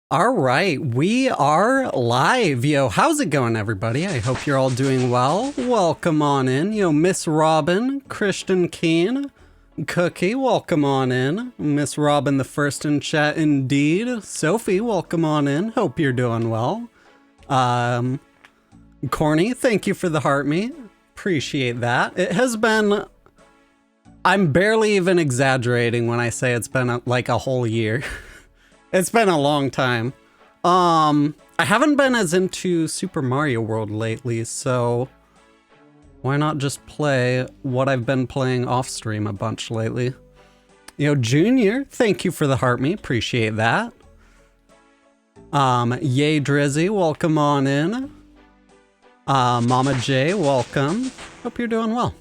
All right, we are live. Yo, how's it going, everybody? I hope you're all doing well. Welcome on in. Yo, Miss Robin, Christian Keen, Cookie, welcome on in. Miss Robin the first in chat indeed. Sophie, welcome on in. Hope you're doing well. Corny, thank you for the heart me. Appreciate that. It has been... I'm barely even exaggerating when I say it's been like a whole year. It's been a long time. I haven't been as into Super Mario World lately, so why not just play what I've been playing off stream a bunch lately? You know, Junior, thank you for the heart me, appreciate that. Yay Drizzy, welcome on in. Mama J, welcome. Hope you're doing well.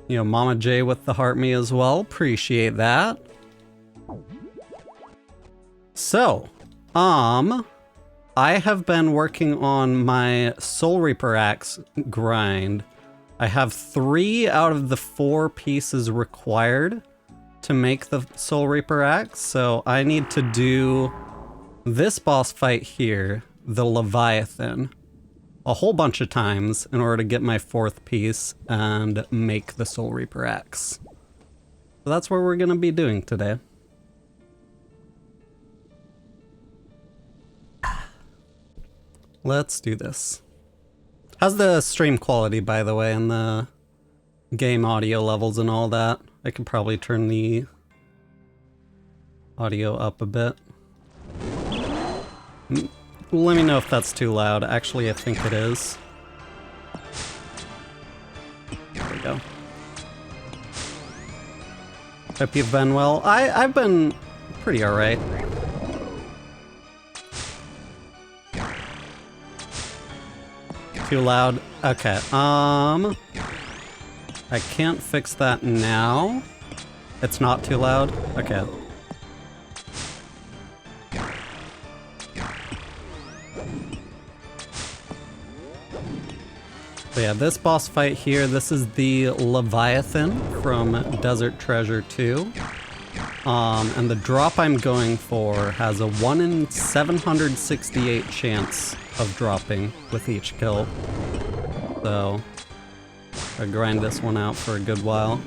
You know, Mama J with the heart me as well, appreciate that. So, I have been working on my Soul Reaper axe grind. I have 3 out of the 4 pieces required to make the Soul Reaper axe, so I need to do this boss fight here, the Leviathan, a whole bunch of times in order to get my 4th piece and make the Soul Reaper axe. So that's what we're gonna be doing today. Let's do this. How's the stream quality, by the way, and the game audio levels and all that? I could probably turn the audio up a bit. Let me know if that's too loud. Actually, I think it is. There we go. Hope you've been well. I've been pretty alright. Too loud? Okay, I can't fix that now. It's not too loud? Okay. So yeah, this boss fight here, this is the Leviathan from Desert Treasure 2. And the drop I'm going for has a 1 in 768 chance of dropping with each kill. So, I grind this one out for a good while.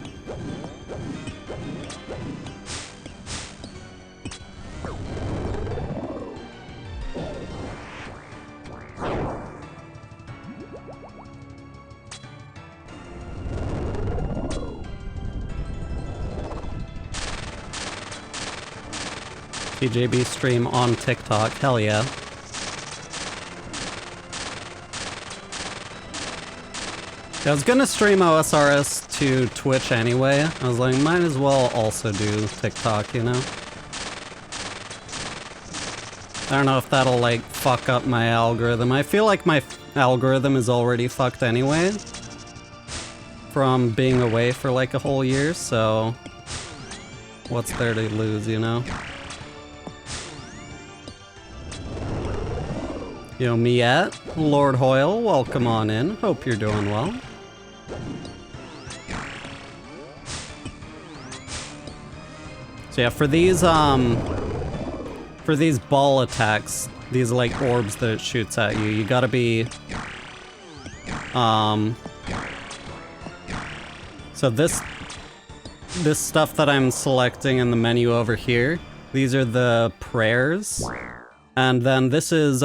TJB stream on TikTok, hell yeah. I was gonna stream OSRS to Twitch anyway. I was like, might as well also do TikTok, you know? I don't know if that'll like fuck up my algorithm. I feel like my algorithm is already fucked anyway from being away for like a whole year, so what's there to lose, you know? Yo, Miette, Lord Hoyle, welcome on in. Hope you're doing well. So yeah, for these ball attacks, these like orbs that it shoots at you, you gotta be, so this stuff that I'm selecting in the menu over here, these are the prayers. And then this is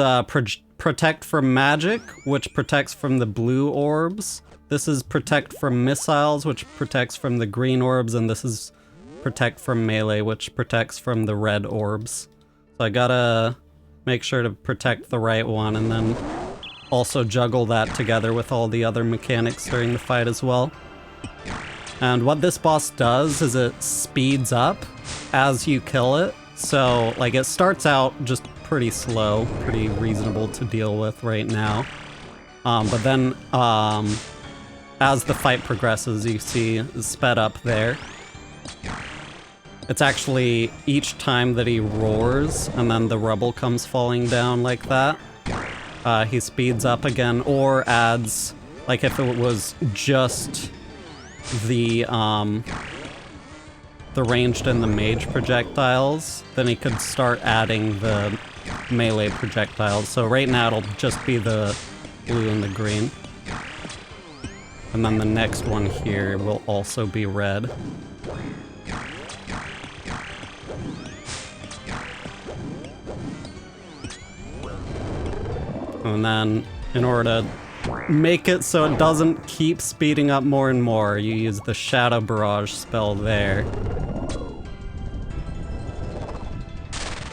protect from magic, which protects from the blue orbs. This is protect from missiles, which protects from the green orbs. And this is protect from melee, which protects from the red orbs. So I gotta make sure to protect the right one and then also juggle that together with all the other mechanics during the fight as well. And what this boss does is it speeds up as you kill it. So, like, it starts out just pretty slow, pretty reasonable to deal with right now. But then, as the fight progresses, you see it's sped up there. It's actually each time that he roars and then the rubble comes falling down like that, he speeds up again or adds, like if it was just the the ranged and the mage projectiles, then he could start adding the melee projectiles. So right now it'll just be the blue and the green. And then the next one here will also be red. And then in order to make it so it doesn't keep speeding up more and more, you use the Shadow Barrage spell there.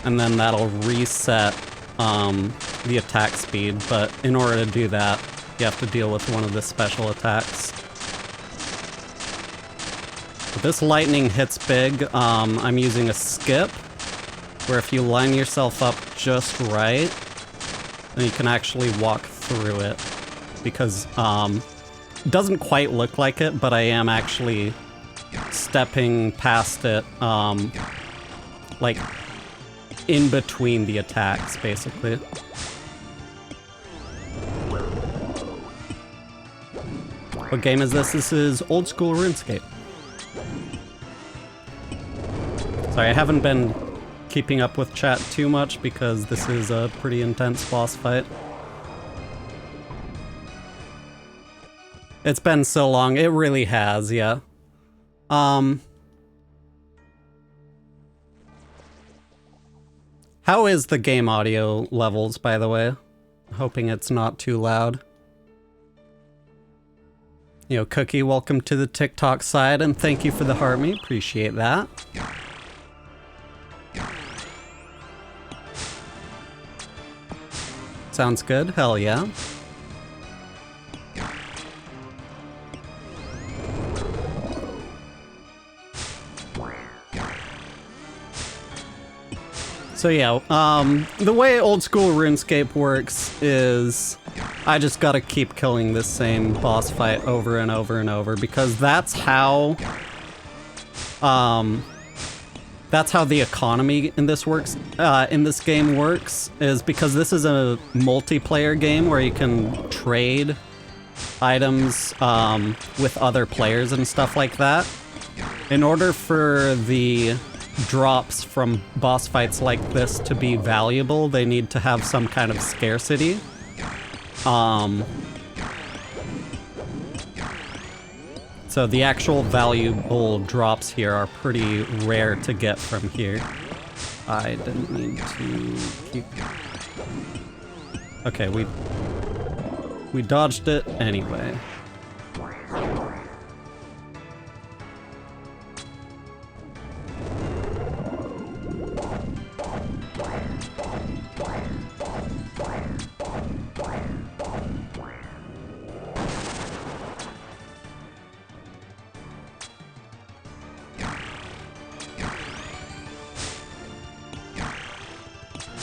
And then that'll reset the attack speed, but in order to do that, you have to deal with one of the special attacks. But this lightning hits big. I'm using a skip, where if you line yourself up just right, then you can actually walk through it. Because it doesn't quite look like it, but I am actually stepping past it, like in between the attacks, basically. What game is this? This is old school RuneScape. Sorry, I haven't been keeping up with chat too much because this is a pretty intense boss fight. It's been so long. It really has, yeah. How is the game audio levels, by the way? Hoping it's not too loud. Yo, Cookie, welcome to the TikTok side, and thank you for the heart me. Appreciate that. Sounds good. Hell yeah. So yeah, the way old school RuneScape works is I just gotta keep killing this same boss fight over and over and over because that's how the economy in this works, in this game works, is because this is a multiplayer game where you can trade items with other players and stuff like that. In order for the drops from boss fights like this to be valuable, they need to have some kind of scarcity. So the actual valuable drops here are pretty rare to get from here. I didn't mean to keep... Okay, we dodged it anyway.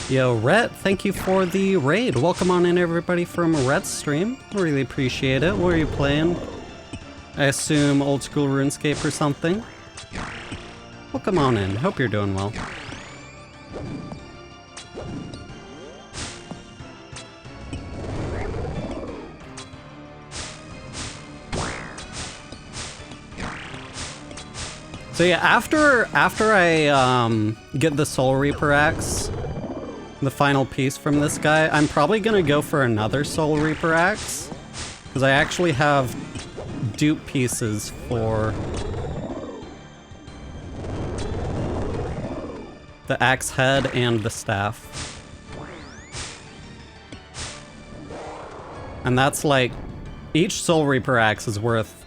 Yo, Rhett, thank you for the raid. Welcome on in, everybody, from Rhett's stream. Really appreciate it. What are you playing? I assume old school RuneScape or something. Welcome on in. Hope you're doing well. So yeah, after I get the Soul Reaper axe, the final piece from this guy, I'm probably gonna go for another Soul Reaper axe, because I actually have dupe pieces for the axe head and the staff. And that's like, each Soul Reaper axe is worth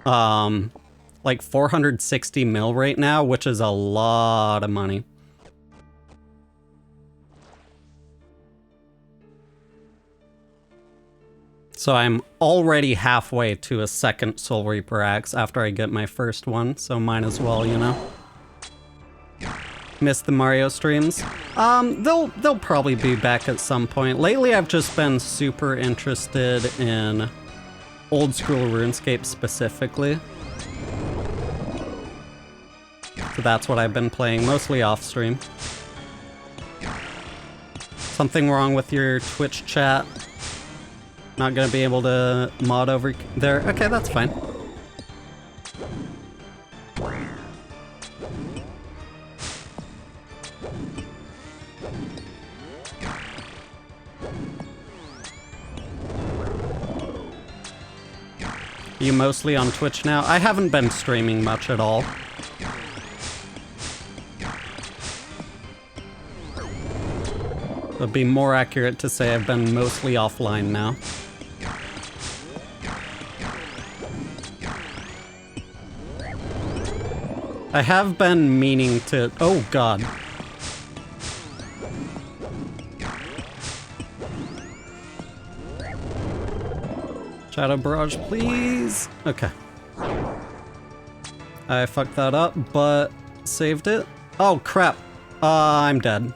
like 460 mil right now, which is a lot of money. So I'm already halfway to a second Soul Reaper axe after I get my first one, so might as well, you know. Missed the Mario streams? They'll probably be back at some point. Lately I've just been super interested in old school RuneScape specifically. So that's what I've been playing, mostly off stream. Something wrong with your Twitch chat? Not gonna be able to mod over there? Okay, that's fine. You mostly on Twitch now? I haven't been streaming much at all. It'd be more accurate to say I've been mostly offline now. I have been meaning to... Oh, God. Shadow Barrage, please. Okay. I fucked that up, but saved it. Oh, crap. I'm dead.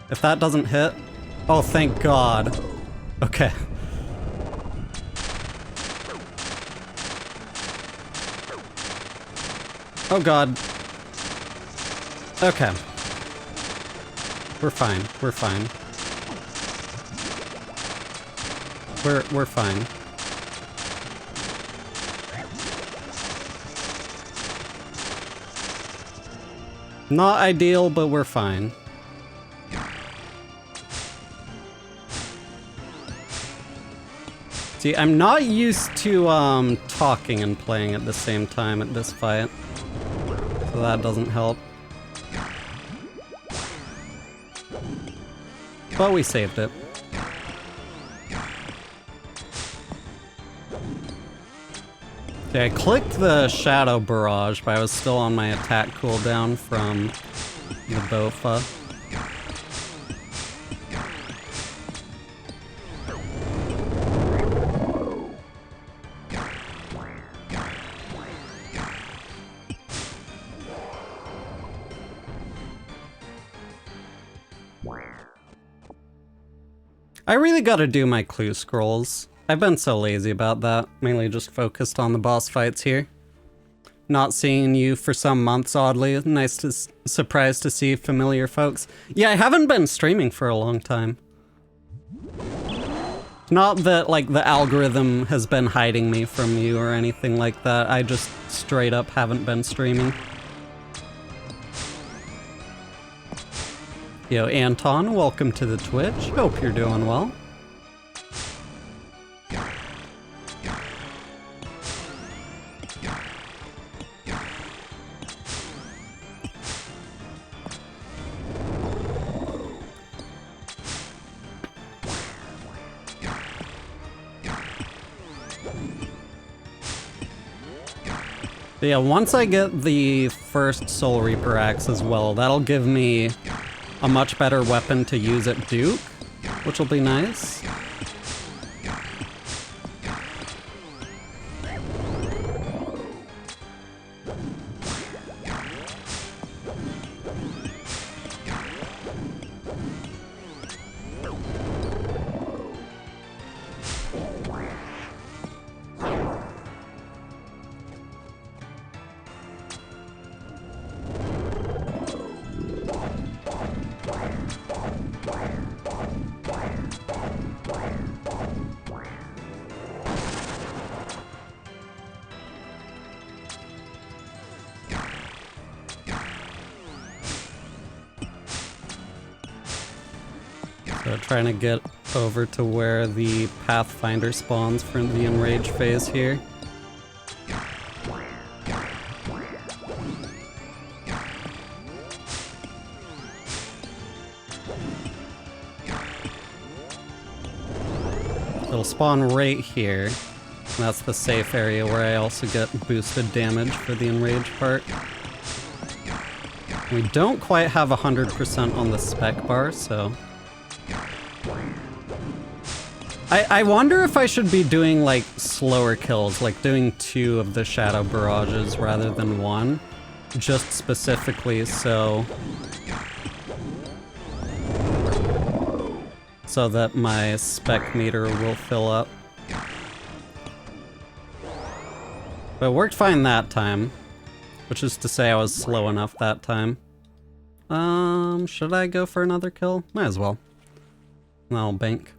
If that doesn't hit... Oh, thank God. Okay. Oh, God. Okay. We're fine. We're fine. We're fine. Not ideal, but we're fine. See, I'm not used to talking and playing at the same time at this fight. So that doesn't help. But we saved it. Okay, I clicked the Shadow Barrage, but I was still on my attack cooldown from the Bofa. I really gotta do my clue scrolls. I've been so lazy about that, mainly just focused on the boss fights here. Not seeing you for some months, oddly. Nice to surprised to see familiar folks. Yeah, I haven't been streaming for a long time. Not that, like, the algorithm has been hiding me from you or anything like that. I just straight up haven't been streaming. Yo, Anton, welcome to the Twitch. Hope you're doing well. But yeah, once I get the first Soul Reaper axe as well, that'll give me a much better weapon to use at Duke, which will be nice. So trying to get over to where the Pathfinder spawns for the Enrage phase here. It'll spawn right here. And that's the safe area where I also get boosted damage for the Enrage part. We don't quite have 100% on the spec bar, so... I wonder if I should be doing, like, slower kills, like doing 2 of the Shadow Barrages rather than 1. Just specifically so that my spec meter will fill up. But it worked fine that time, which is to say I was slow enough that time. Should I go for another kill? Might as well. I'll bank.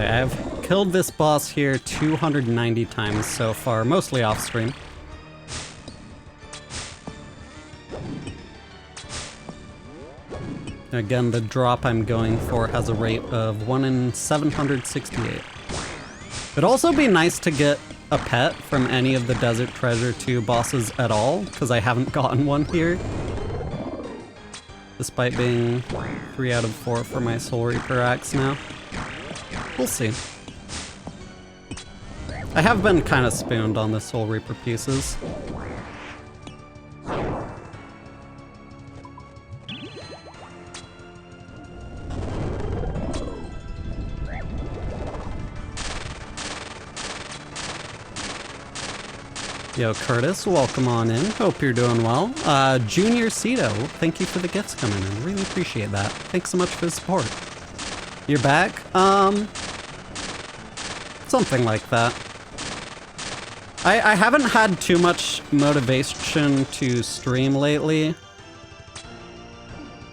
I've killed this boss here 290 times so far, mostly off stream. Again, the drop I'm going for has a rate of 1 in 768. It'd also be nice to get a pet from any of the Desert Treasure 2 bosses at all, because I haven't gotten one here. Despite being 3 out of 4 for my Soul Reaper axe now. We'll see. I have been kind of spooned on the Soul Reaper pieces. Yo, Curtis, welcome on in. Hope you're doing well. Junior Cito, thank you for the gifts coming in. Really appreciate that. Thanks so much for the support. You're back? Something like that. I haven't had too much motivation to stream lately.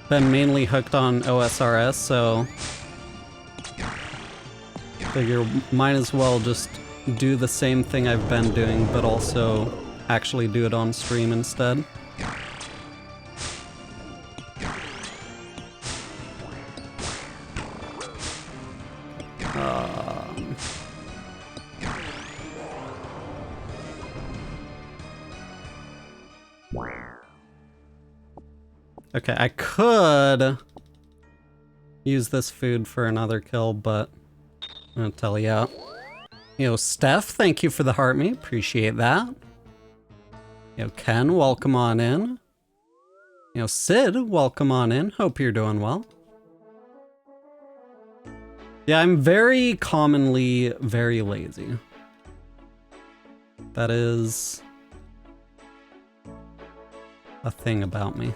Been mainly hooked on OSRS, so figure might as well just do the same thing I've been doing, but also actually do it on stream instead. Okay, I could use this food for another kill, but I'm gonna tell you out. Yo, Steph, thank you for the heart me. Appreciate that. Yo, Ken, welcome on in. Yo, Sid, welcome on in. Hope you're doing well. Yeah, I'm very commonly very lazy. That is a thing about me.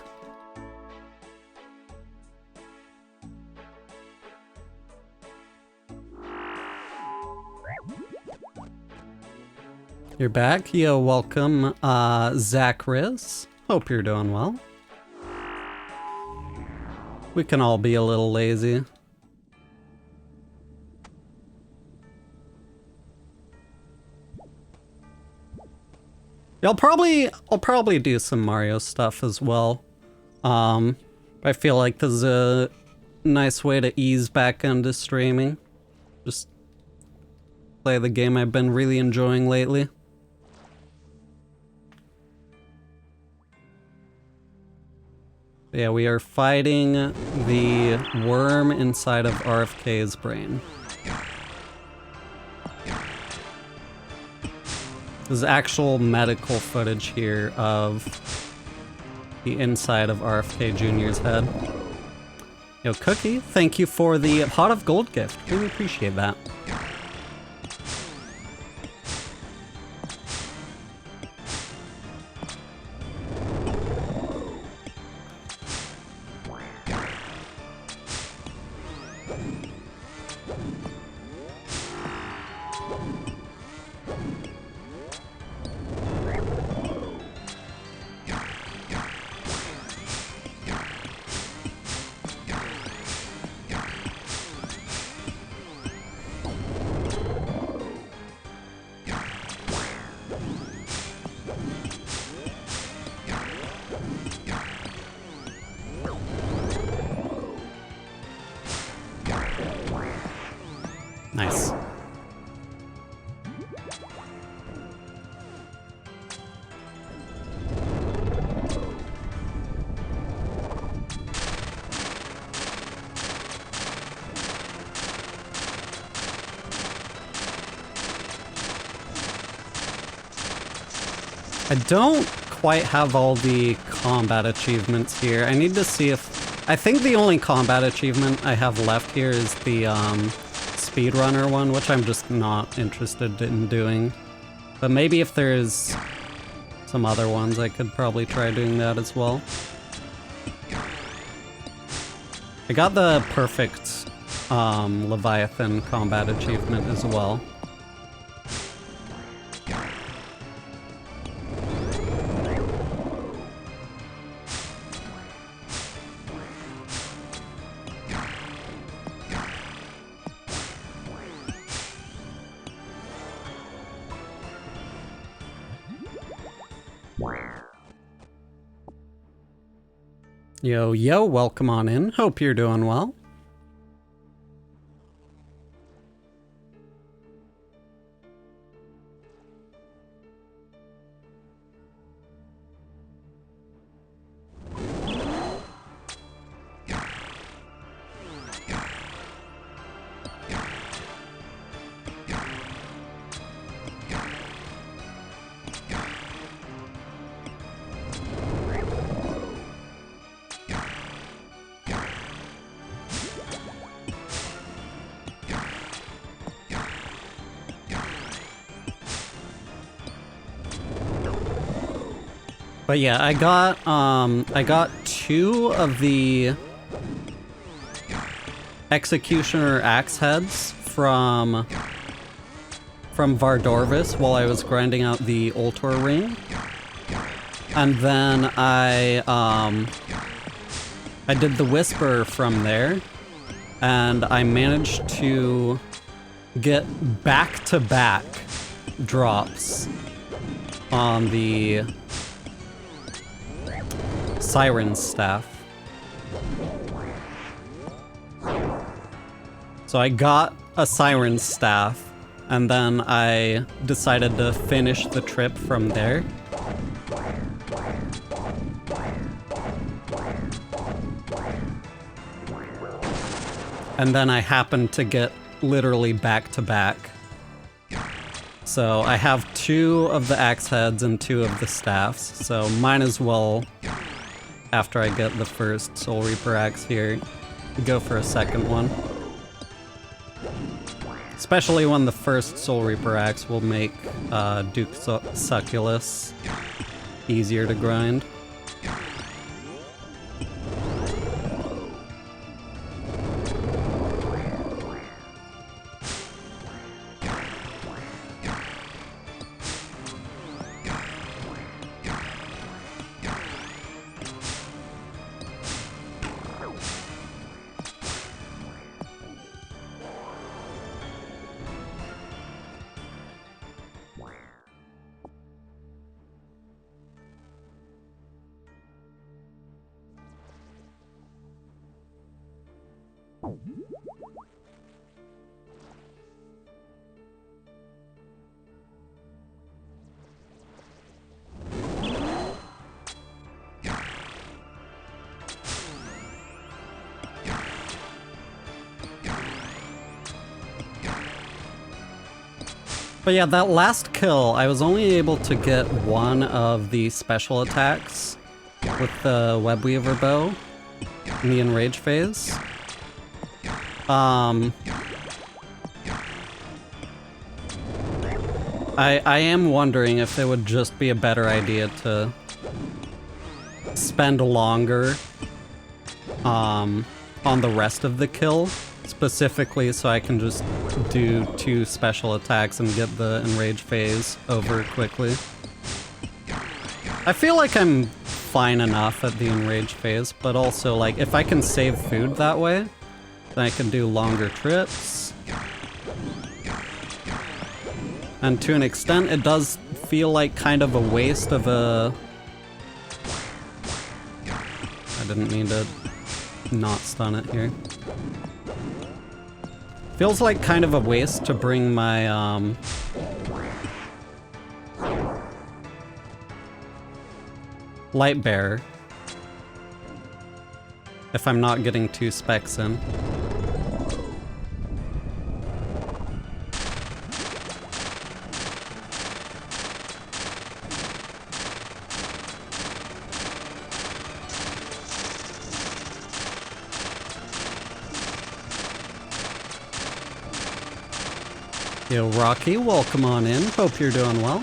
You're back. Yo, welcome, Zach Riz. Hope you're doing well. We can all be a little lazy. Yeah, I'll probably do some Mario stuff as well. I feel like this is a nice way to ease back into streaming. Just play the game I've been really enjoying lately. Yeah, we are fighting the worm inside of RFK's brain. There's actual medical footage here of the inside of RFK Jr.'s head. Yo, Cookie, thank you for the pot of gold gift. Really appreciate that. Nice. I don't quite have all the combat achievements here. I need to see if... I think the only combat achievement I have left here is the speedrunner one, which I'm just not interested in doing. But maybe if there's some other ones, I could probably try doing that as well. I got the perfect Leviathan combat achievement as well. Yo, yo, welcome on in. Hope you're doing well. But yeah, I got 2 of the Executioner axe heads from Vardorvis while I was grinding out the Ultor ring. And then I did the Whisper from there, and I managed to get back-to-back drops on the Siren Staff. So I got a Siren Staff, and then I decided to finish the trip from there. And then I happened to get literally back to back. So I have 2 of the axe heads and 2 of the staffs, so might as well, after I get the first Soul Reaper axe here, go for a second one. Especially when the first Soul Reaper axe will make Duke Succulus easier to grind. But yeah, that last kill, I was only able to get 1 of the special attacks with the Webweaver bow in the Enrage phase. I am wondering if it would just be a better idea to spend longer on the rest of the kill, specifically so I can just do 2 special attacks and get the Enrage phase over quickly. I feel like I'm fine enough at the Enrage phase, but also, like, if I can save food that way, then I can do longer trips. And to an extent, it does feel like kind of a waste of a... I didn't mean to not stun it here. Feels like kind of a waste to bring my, Light Bearer if I'm not getting 2 specs in. Yo, Rocky, welcome on in. Hope you're doing well.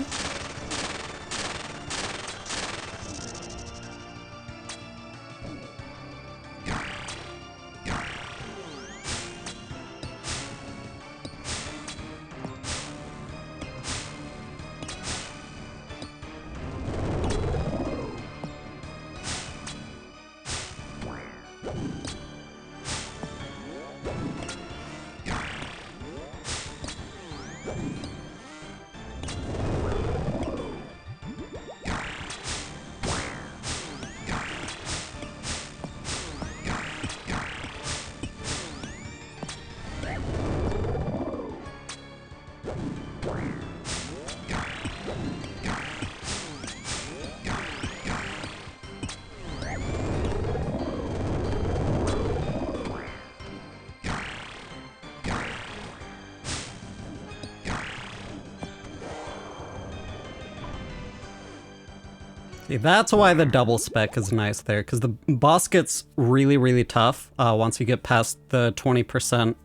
See, that's why the double spec is nice there, because the boss gets really, really tough once you get past the 20%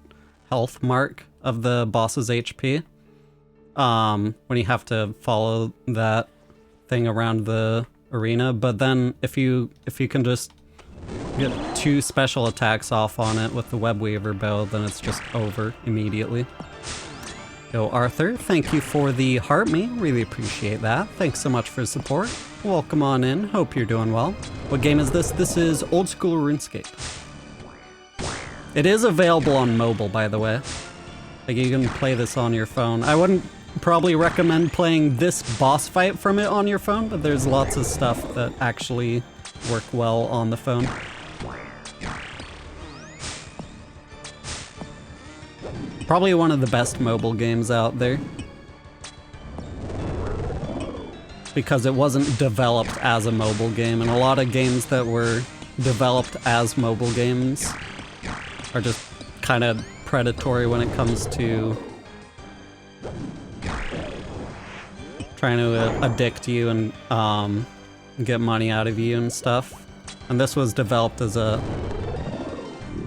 health mark of the boss's HP. When you have to follow that thing around the arena, but then if you can just get 2 special attacks off on it with the Web Weaver bow, then it's just over immediately. Yo, Arthur, thank you for the heart me. Really appreciate that. Thanks so much for the support. Welcome on in. Hope you're doing well. What game is this? This is Old School RuneScape. It is available on mobile, by the way. Like, you can play this on your phone. I wouldn't probably recommend playing this boss fight from it on your phone, but there's lots of stuff that actually work well on the phone. Probably one of the best mobile games out there. Because it wasn't developed as a mobile game, and a lot of games that were developed as mobile games are just kind of predatory when it comes to trying to addict you and get money out of you and stuff. And this was developed as a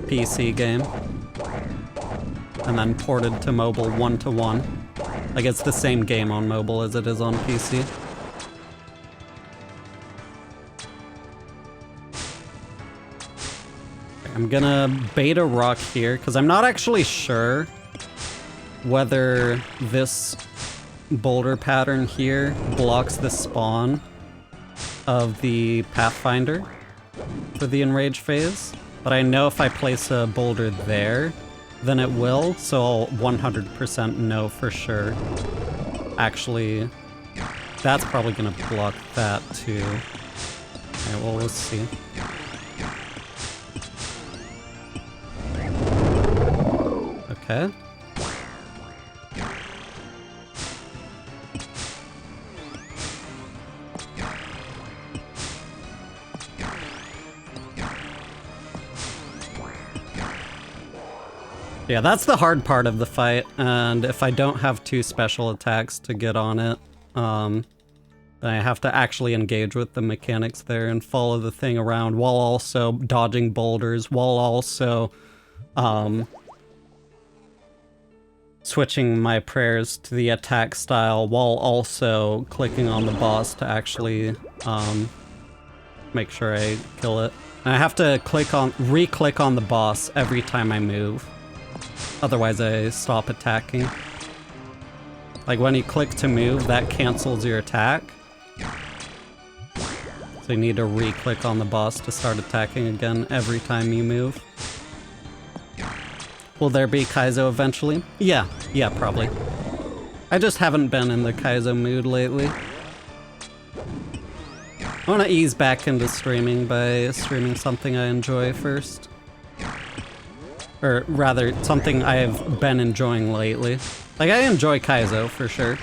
PC game and then ported to mobile 1-to-1. Like, it's the same game on mobile as it is on PC. I'm gonna bait a rock here, because I'm not actually sure whether this boulder pattern here blocks the spawn of the Pathfinder for the Enrage phase. But I know if I place a boulder there, then it will, so I'll 100% know for sure. Actually, that's probably gonna block that too. Alright, well, let's see. Okay. Yeah, that's the hard part of the fight, and if I don't have 2 special attacks to get on it, then I have to actually engage with the mechanics there and follow the thing around while also dodging boulders, while also switching my prayers to the attack style, while also clicking on the boss to actually make sure I kill it. And I have to re-click on the boss every time I move. Otherwise I stop attacking. Like, when you click to move, that cancels your attack. So you need to re-click on the boss to start attacking again every time you move. Will there be Kaizo eventually? Yeah, probably. I just haven't been in the Kaizo mood lately. I want to ease back into streaming by streaming something I enjoy first. Or rather, something I have been enjoying lately. Like, I enjoy Kaizo, for sure.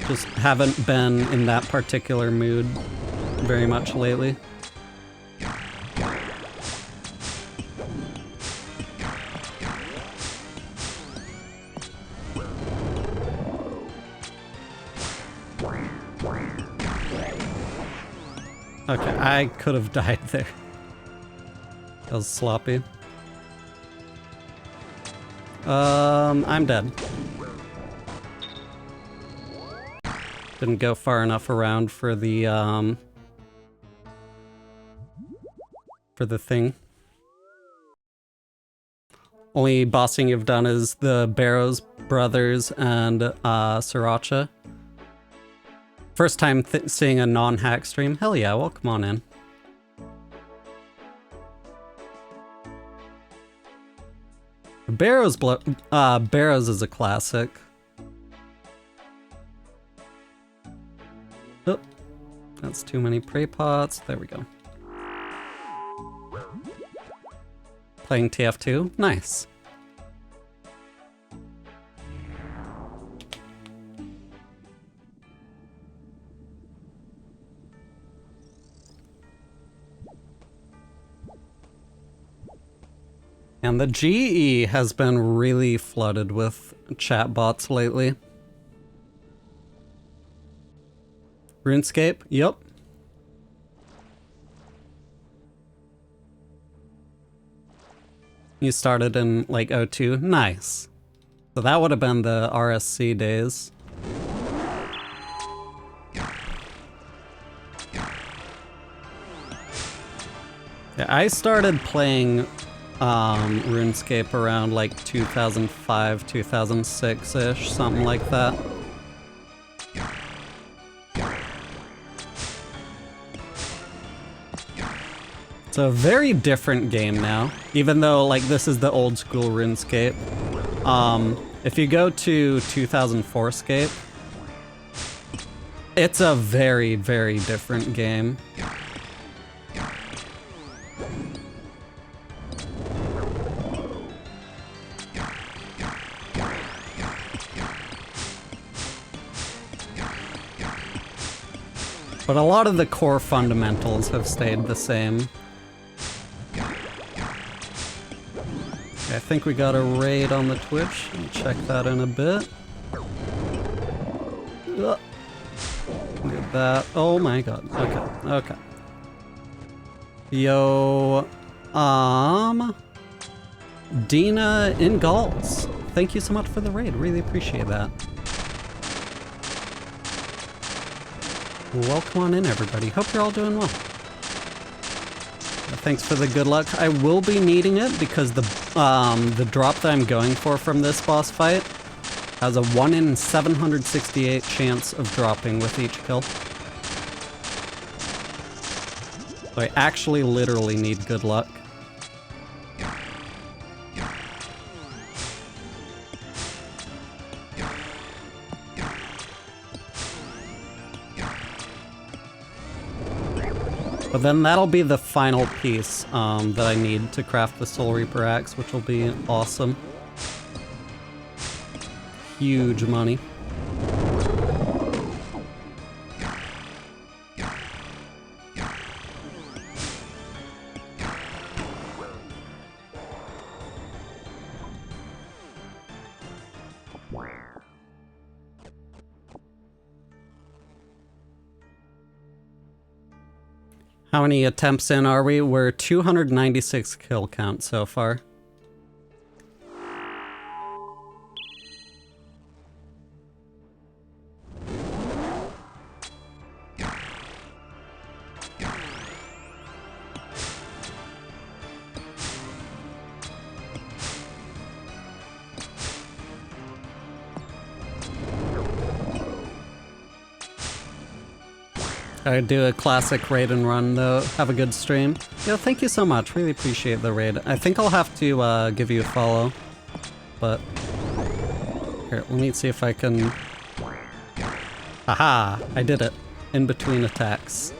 Just haven't been in that particular mood very much lately. Okay, I could have died there. That was sloppy. I'm dead. Didn't go far enough around for the thing. Only bossing you've done is the Barrows brothers and Sriracha. First time seeing a non-hack stream? Hell yeah, welcome on in. Barrows is a classic. Oh, that's too many prey pots. There we go. Playing TF2? Nice. And the GE has been really flooded with chatbots lately. RuneScape? Yep. You started in like '02? Nice. So that would have been the RSC days. Yeah, I started playing RuneScape around like 2005, 2006-ish, something like that. It's a very different game now, even though like this is the old school RuneScape. If you go to 2004-scape, it's a very, very different game. But a lot of the core fundamentals have stayed the same. I think we got a raid on the Twitch. I'll check that in a bit. Look at that. Oh my god. Okay, okay. Yo, Dina in Galls. Thank you so much for the raid. Really appreciate that. Welcome on in, everybody. Hope you're all doing well. Thanks for the good luck. I will be needing it because the drop that I'm going for from this boss fight has a 1 in 768 chance of dropping with each kill. So I actually literally need good luck. But then that'll be the final piece that I need to craft the Soul Reaper axe, which will be awesome. Huge money. How many attempts in are we? We're 296 kill count so far. I do a classic raid and run though. Have a good stream. Yeah, thank you so much. Really appreciate the raid. I think I'll have to give you a follow. But here, let me see if I can. Aha! I did it. In between attacks.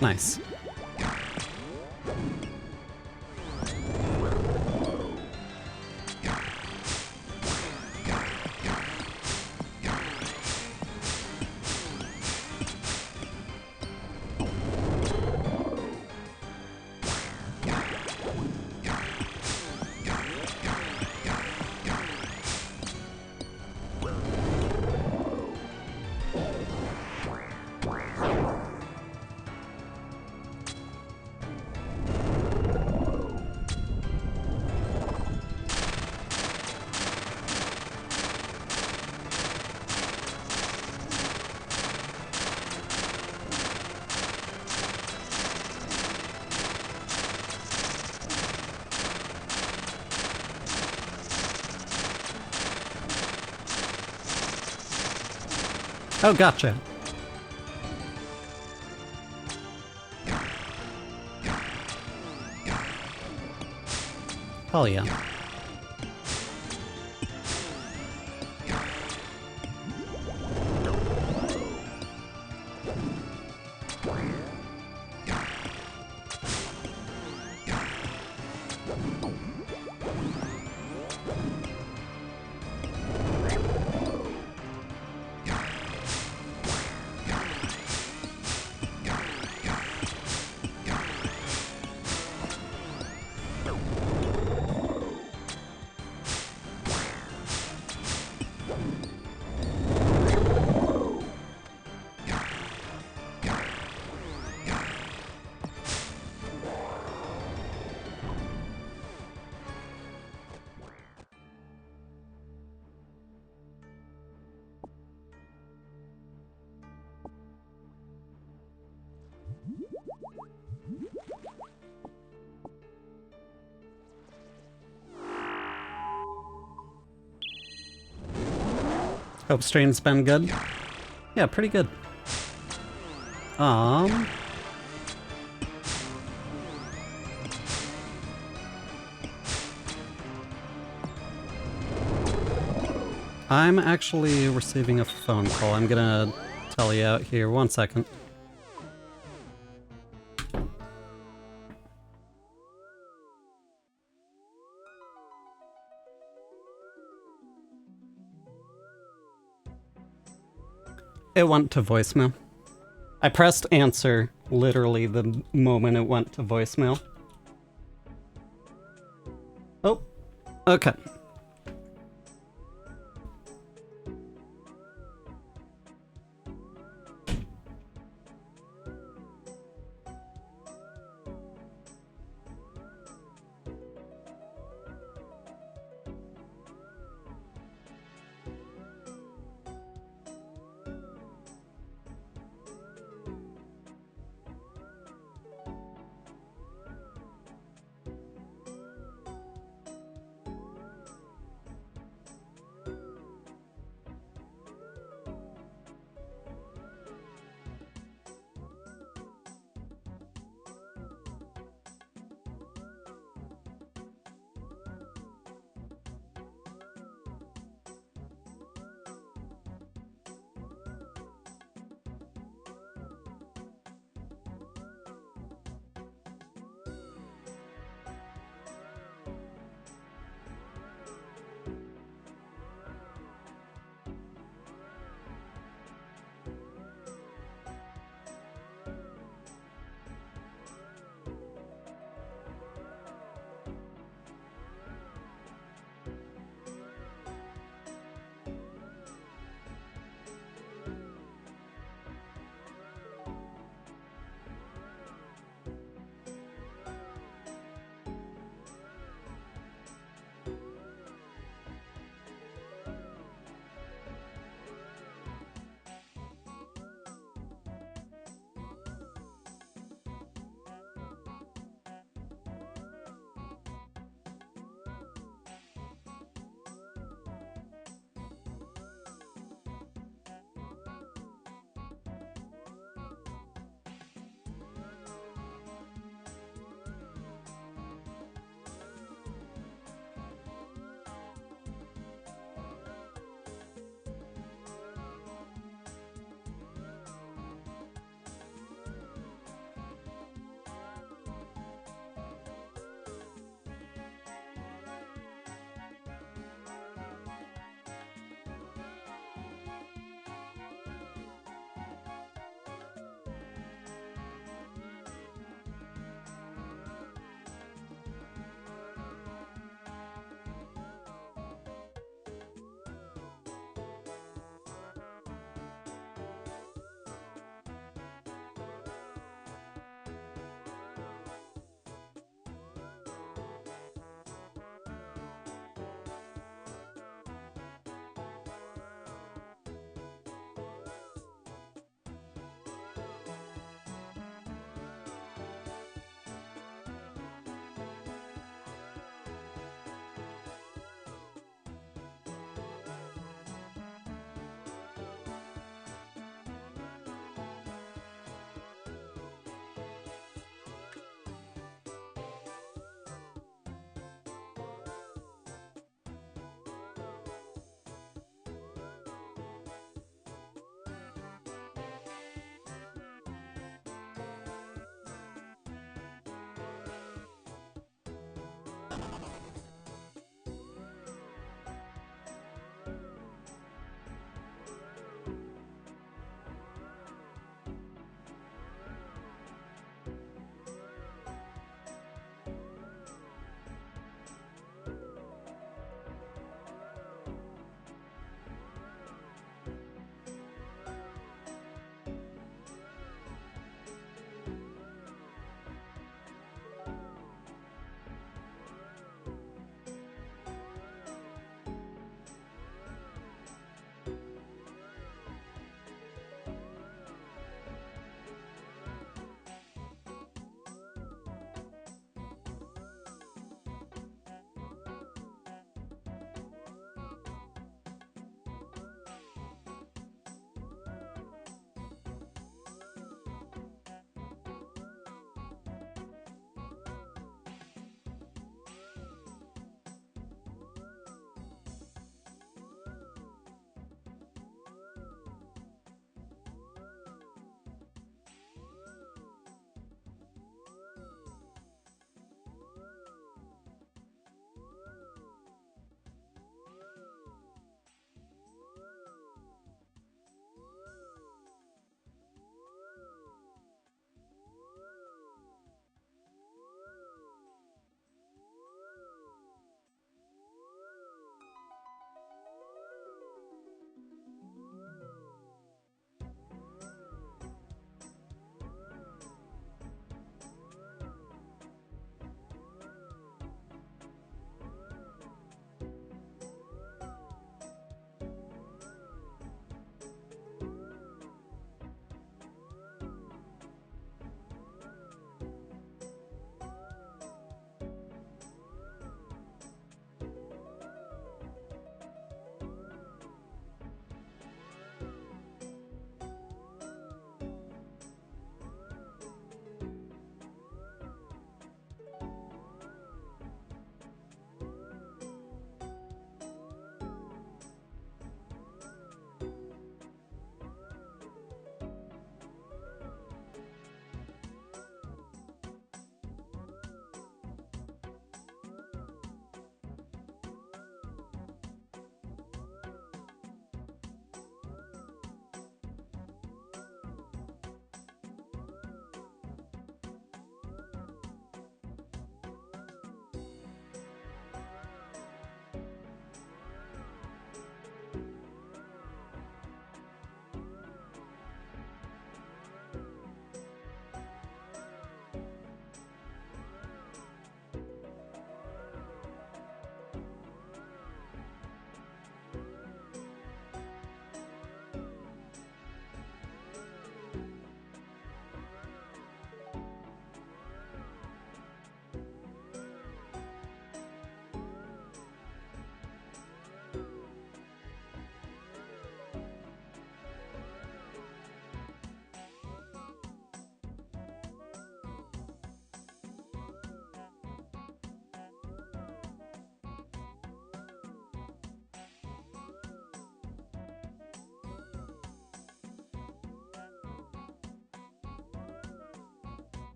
Nice. Oh, gotcha. Hell yeah. Hope stream's been good. Yeah, pretty good. I'm actually receiving a phone call. I'm gonna tell you out here. 1 second. It went to voicemail. I pressed answer literally the moment it went to voicemail. Oh, okay.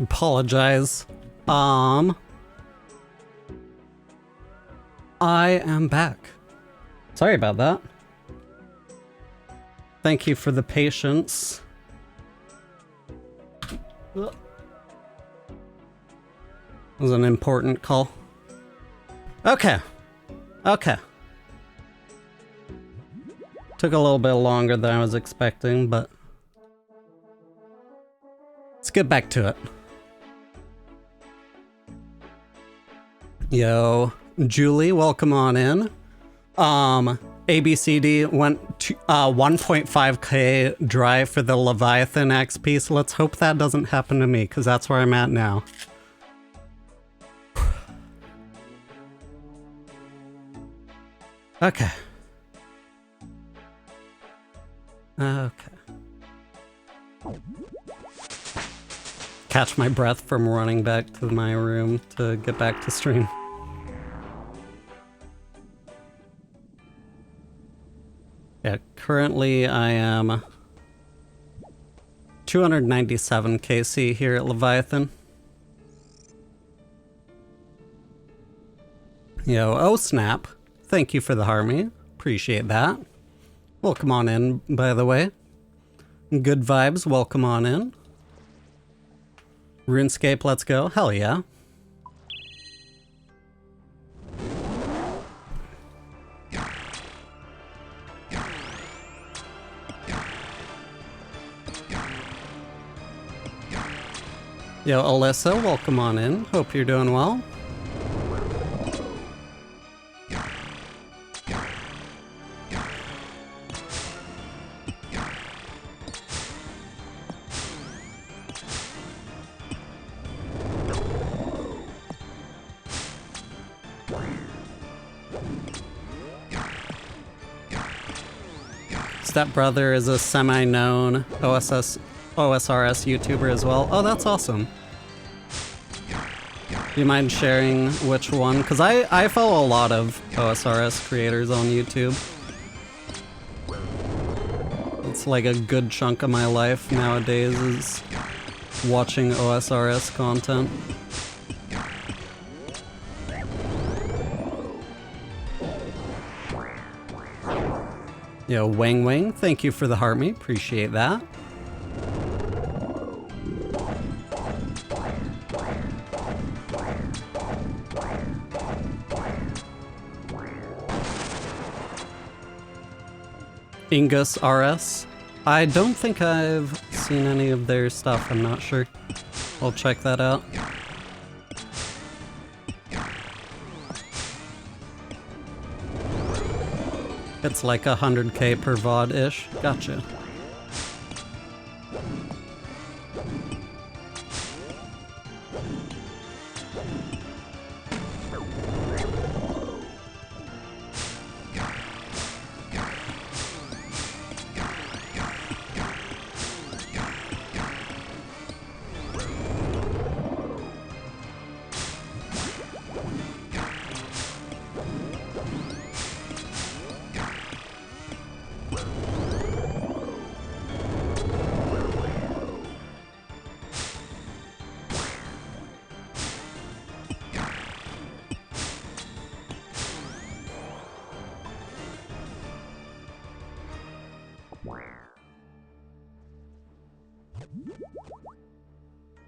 Apologize. I am back. Sorry about that. Thank you for the patience. It was an important call. Okay. Okay. Took a little bit longer than I was expecting, but let's get back to it. Yo, Julie, welcome on in. ABCD went to 1.5k drive for the Leviathan XP, so let's hope that doesn't happen to me, because that's where I'm at now. Okay. Okay. Catch my breath from running back to my room to get back to stream. Yeah, currently I am 297 KC here at Leviathan. Yo, oh snap. Thank you for the harmony. Appreciate that. Welcome on in, by the way. Good vibes, welcome on in. RuneScape, let's go. Hell yeah. Yo, Alyssa, welcome on in. Hope you're doing well. Stepbrother is a semi-known OSRS YouTuber as well. Oh, that's awesome. Do you mind sharing which one? Because I follow a lot of OSRS creators on YouTube. It's like a good chunk of my life nowadays is watching OSRS content. Yo, Wang Wang, thank you for the heart me. Appreciate that. Ingus RS. I don't think I've seen any of their stuff, I'm not sure. I'll check that out. It's like 100k per VOD-ish. Gotcha.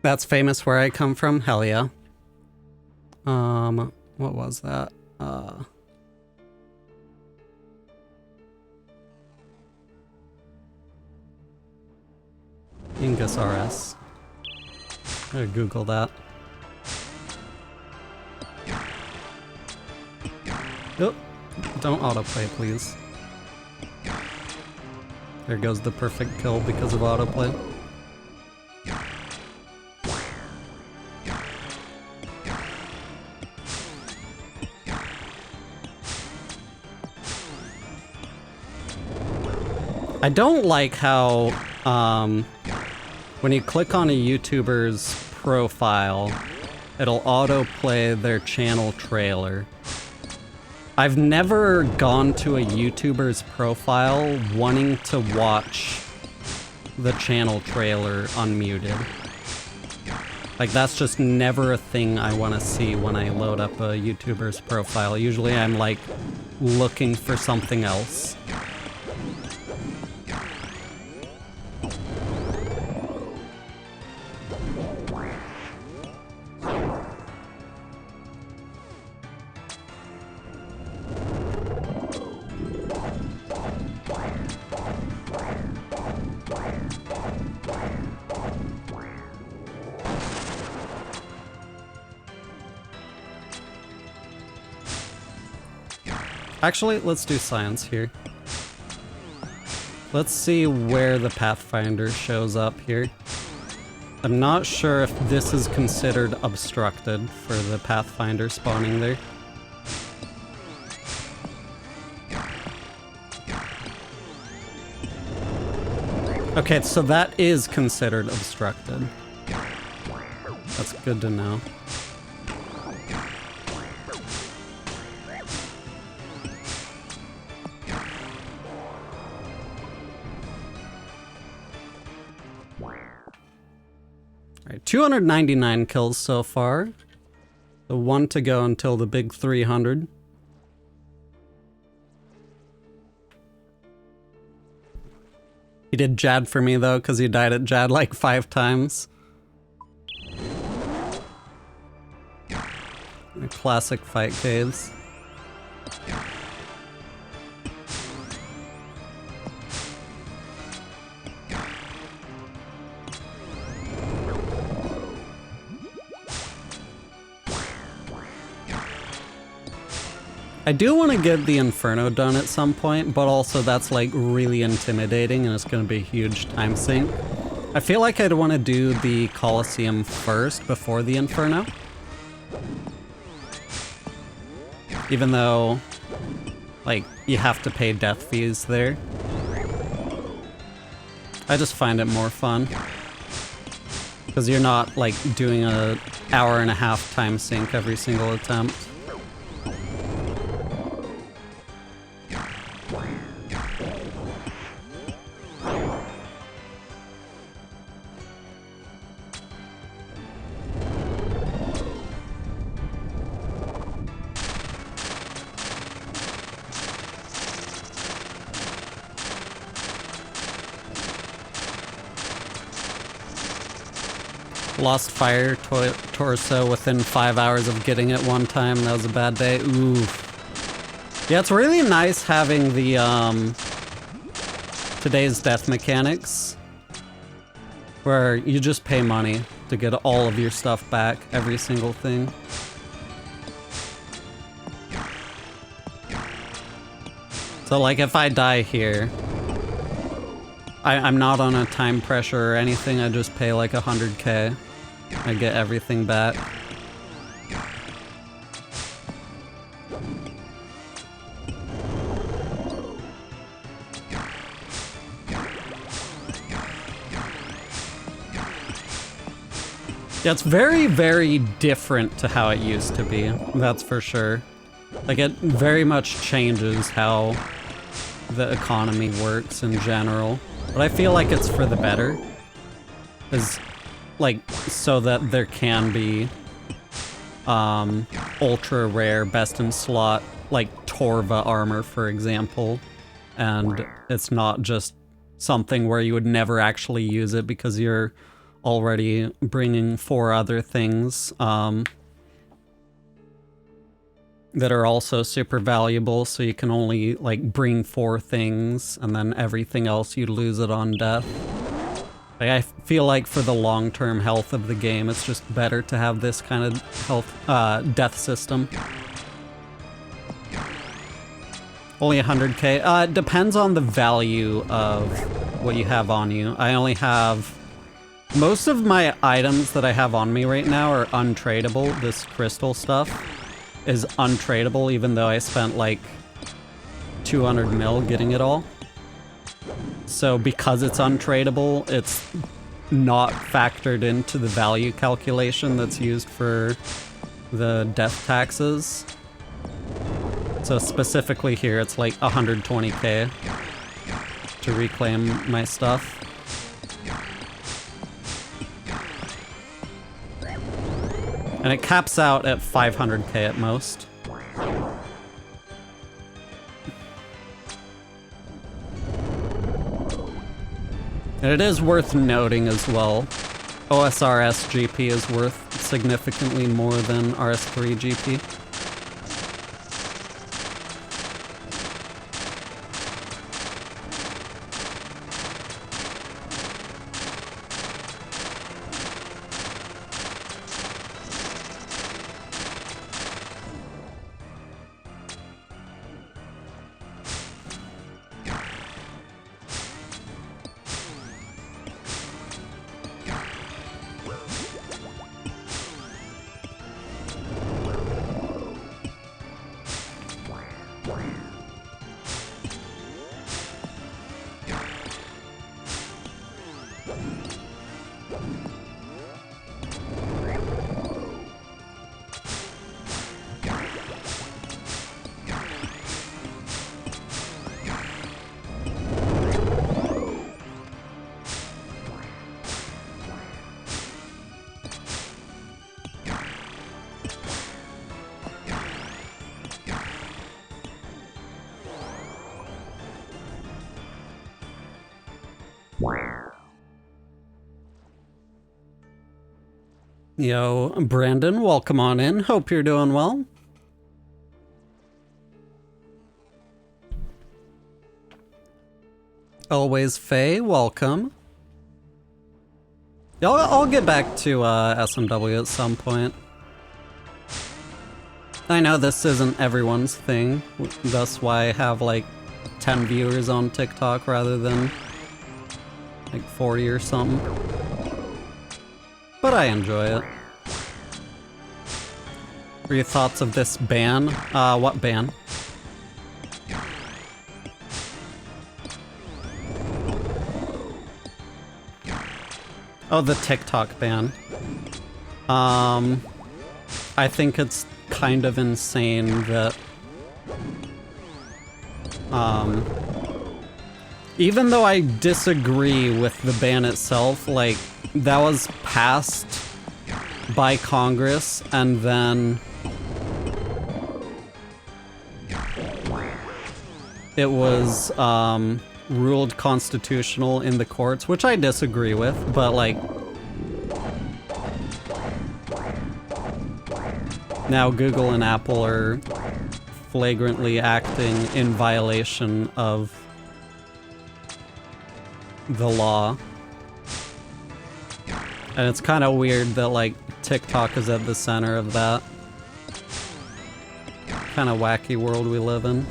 That's famous where I come from? Hell yeah. What was that? Ingus RS. I'm gonna Google that. Oh, don't autoplay, please. There goes the perfect kill because of autoplay. I don't like how, when you click on a YouTuber's profile, it'll autoplay their channel trailer. I've never gone to a YouTuber's profile wanting to watch the channel trailer unmuted. Like, that's just never a thing I want to see when I load up a YouTuber's profile. Usually I'm, like, looking for something else. Actually, let's do science here. Let's see where the Pathfinder shows up here. I'm not sure if this is considered obstructed for the Pathfinder spawning there. Okay, so that is considered obstructed. That's good to know. Alright, 299 kills so far. The one to go until the big 300. He did Jad for me though, because he died at Jad like 5 times. The classic fight caves. I do want to get the Inferno done at some point, but also that's like really intimidating and it's going to be a huge time sink. I feel like I'd want to do the Colosseum first before the Inferno. Even though, like, you have to pay death fees there. I just find it more fun. Because you're not, like, doing a hour-and-a-half time sink every single attempt. Lost fire torso within 5 hours of getting it one time. That was a bad day. Ooh. Yeah, it's really nice having the today's death mechanics where you just pay money to get all of your stuff back, every single thing. So like if I die here, I'm not on a time pressure or anything, I just pay like 100k. I get everything back. Yeah, it's very, very different to how it used to be, that's for sure. Like, it very much changes how the economy works in general. But I feel like it's for the better. Is like, so that there can be ultra rare best in slot, like Torva armor, for example. And it's not just something where you would never actually use it because you're already bringing 4 other things that are also super valuable, so you can only like bring 4 things and then everything else you lose it on death. Like, I feel like for the long-term health of the game, it's just better to have this kind of health death system. Only 100k. It depends on the value of what you have on you. I only have... Most of my items that I have on me right now are untradeable. This crystal stuff is untradeable, even though I spent like 200 mil getting it all. So because it's untradeable, it's not factored into the value calculation that's used for the death taxes. So specifically here, it's like 120k to reclaim my stuff. And it caps out at 500k at most. And it is worth noting as well, OSRS GP is worth significantly more than RS3 GP. Yo, Brandon, welcome on in. Hope you're doing well. Always Faye, welcome. I'll get back to SMW at some point. I know this isn't everyone's thing, that's why I have like 10 viewers on TikTok rather than like 40 or something. But I enjoy it. What are your thoughts of this ban? What ban? Oh, the TikTok ban. I think it's kind of insane that even though I disagree with the ban itself, like, that was passed by Congress and then it was ruled constitutional in the courts, which I disagree with, but like now Google and Apple are flagrantly acting in violation of the law. And it's kind of weird that like TikTok is at the center of that kind of wacky world we live in.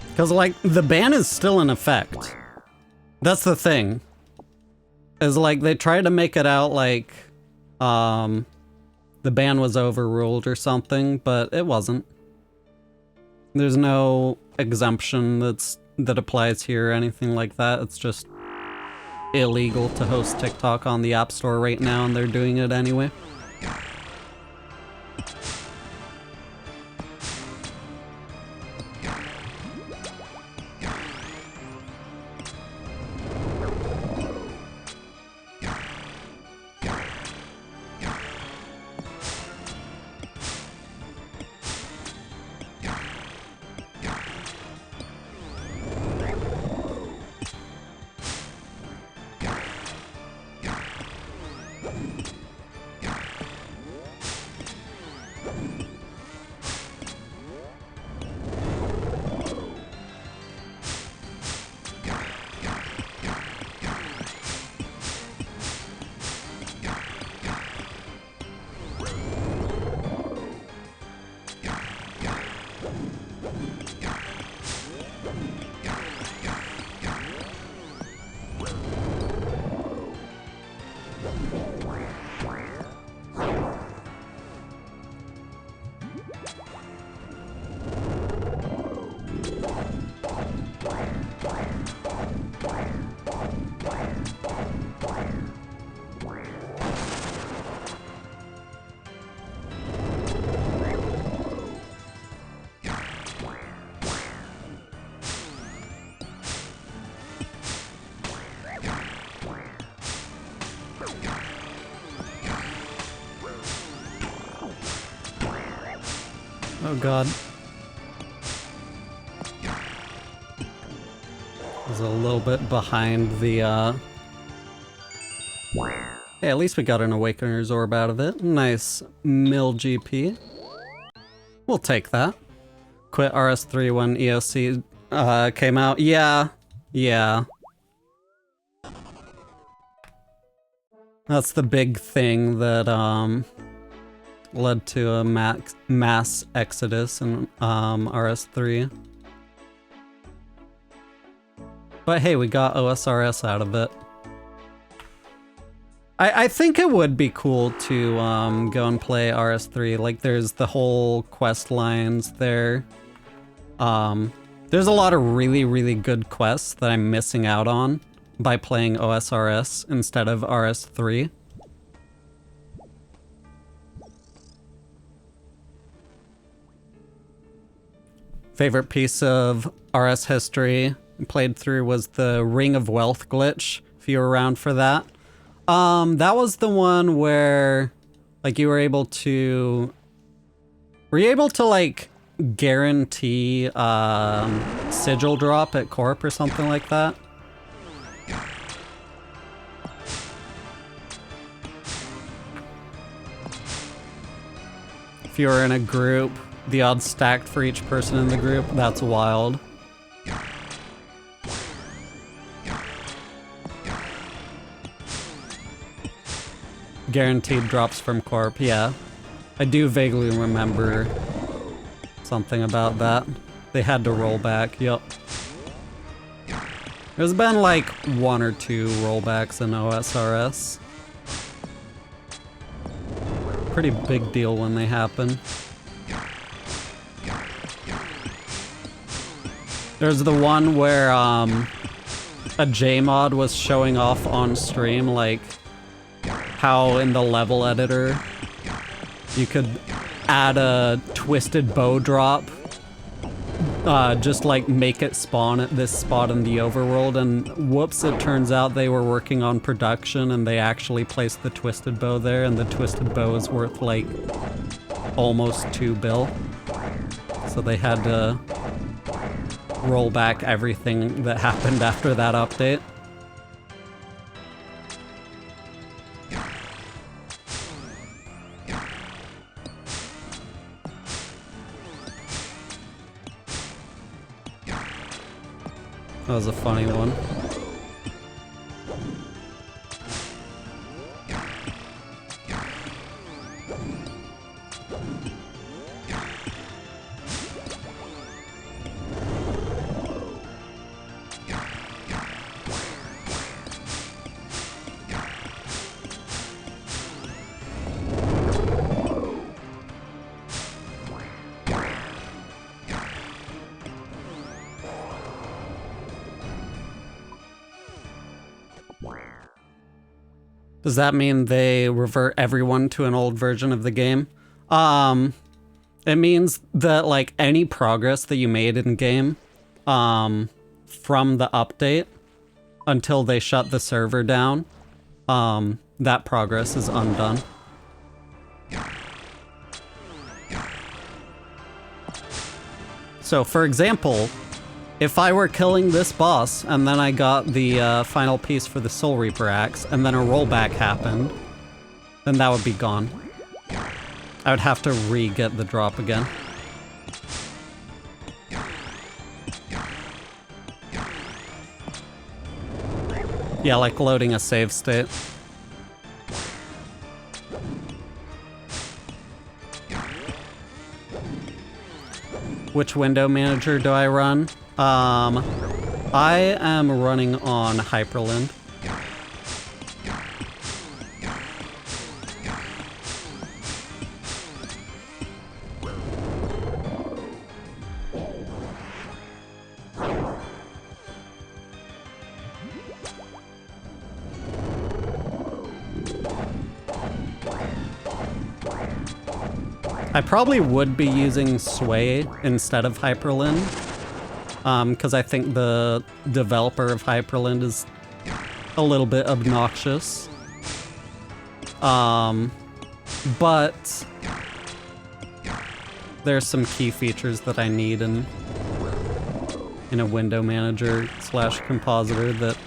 Because, like, the ban is still in effect. That's the thing. Is, like, they try to make it out like, the ban was overruled or something, but it wasn't. There's no exemption that applies here or anything like that. It's just illegal to host TikTok on the App Store right now, and they're doing it anyway. Oh god. I was a little bit behind the, Hey, at least we got an Awakener's Orb out of it. Nice mill GP. We'll take that. Quit RS3 when EOC came out. Yeah. Yeah. That's the big thing that led to a mass exodus in RS3. But hey, we got OSRS out of it. I think it would be cool to go and play RS3. Like, there's the whole quest lines there. There's a lot of really, really good quests that I'm missing out on by playing OSRS instead of RS3. Favorite piece of RS history I played through was the Ring of Wealth glitch, if you were around for that. That was the one where, like, you were able to... Were you able to, like, guarantee, sigil drop at Corp or something like that? If you were in a group, the odds stacked for each person in the group, that's wild. Guaranteed drops from Corp, yeah. I do vaguely remember something about that. They had to roll back, yep. There's been like 1 or 2 rollbacks in OSRS. Pretty big deal when they happen. There's the one where a JMod was showing off on stream, like, how in the level editor you could add a twisted bow drop, just like make it spawn at this spot in the overworld, and whoops, it turns out they were working on production and they actually placed the twisted bow there, and the twisted bow is worth like almost 2 bill. So they had to roll back everything that happened after that update. That was a funny one. Does that mean they revert everyone to an old version of the game? It means that, like, any progress that you made in game, from the update until they shut the server down, that progress is undone. So, for example, if I were killing this boss, and then I got the final piece for the Soul Reaper axe, and then a rollback happened, then that would be gone. I would have to re-get the drop again. Yeah, like loading a save state. Which window manager do I run? I am running on Hyperland. I probably would be using Sway instead of Hyperland, because I think the developer of Hyperland is a little bit obnoxious. But there's some key features that I need in a window manager slash compositor that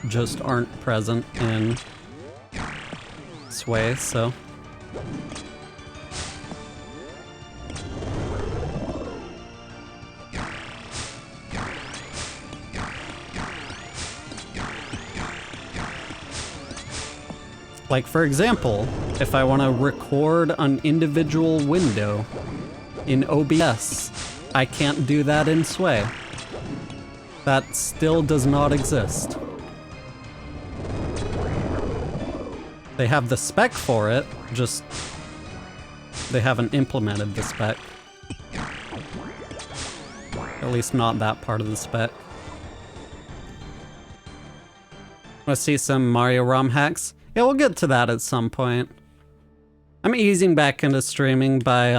just aren't present in Sway, so. Like, for example, if I want to record an individual window in OBS, I can't do that in Sway. That still does not exist. They have the spec for it, just they haven't implemented the spec. At least not that part of the spec. Let's see some Mario ROM hacks. Yeah, we'll get to that at some point. I'm easing back into streaming by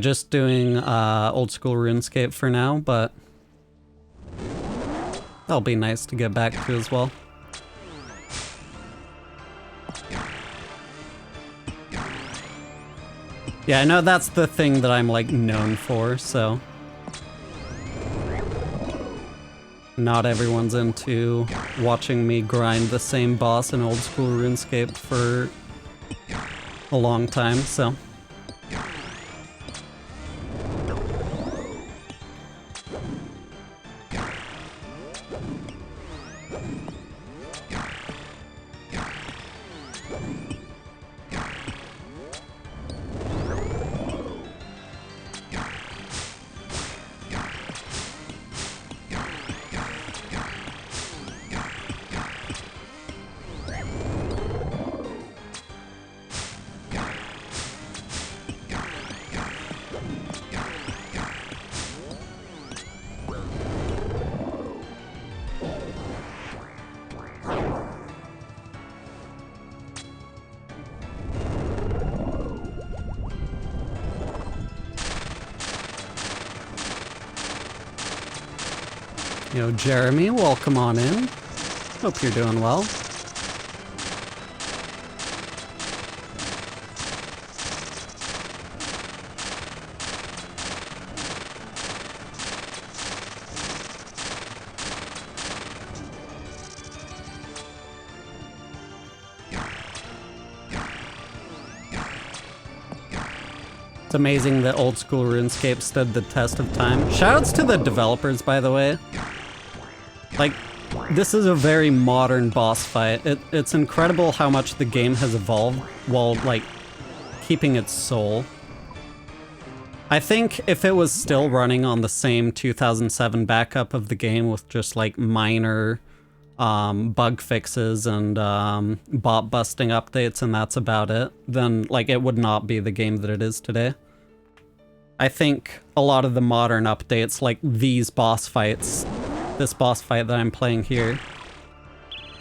just doing old school RuneScape for now, but that'll be nice to get back to as well. Yeah, I know that's the thing that I'm like known for, so not everyone's into watching me grind the same boss in old school RuneScape for a long time, so. Yo, Jeremy, welcome on in. Hope you're doing well. It's amazing that old school RuneScape stood the test of time. Shoutouts to the developers, by the way. Like, this is a very modern boss fight. It's incredible how much the game has evolved while, like, keeping its soul. I think if it was still running on the same 2007 backup of the game with just, like, minor bug fixes and bot busting updates and that's about it, then, like, it would not be the game that it is today. I think a lot of the modern updates, like these boss fights, this boss fight that I'm playing here,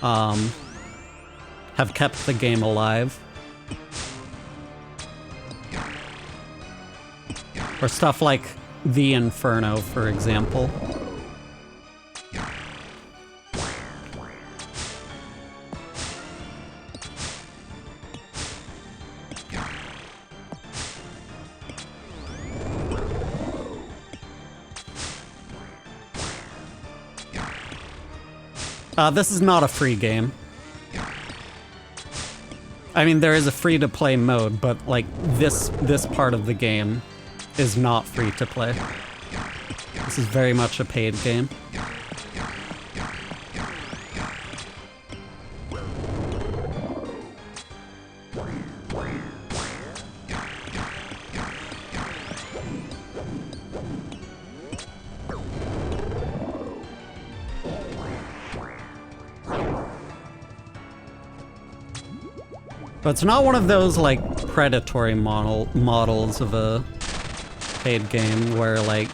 have kept the game alive. Or stuff like the Inferno, for example. This is not a free game. I mean, there is a free-to-play mode, but, like, this part of the game is not free to play. This is very much a paid game. But it's not one of those, like, predatory models of a paid game where, like,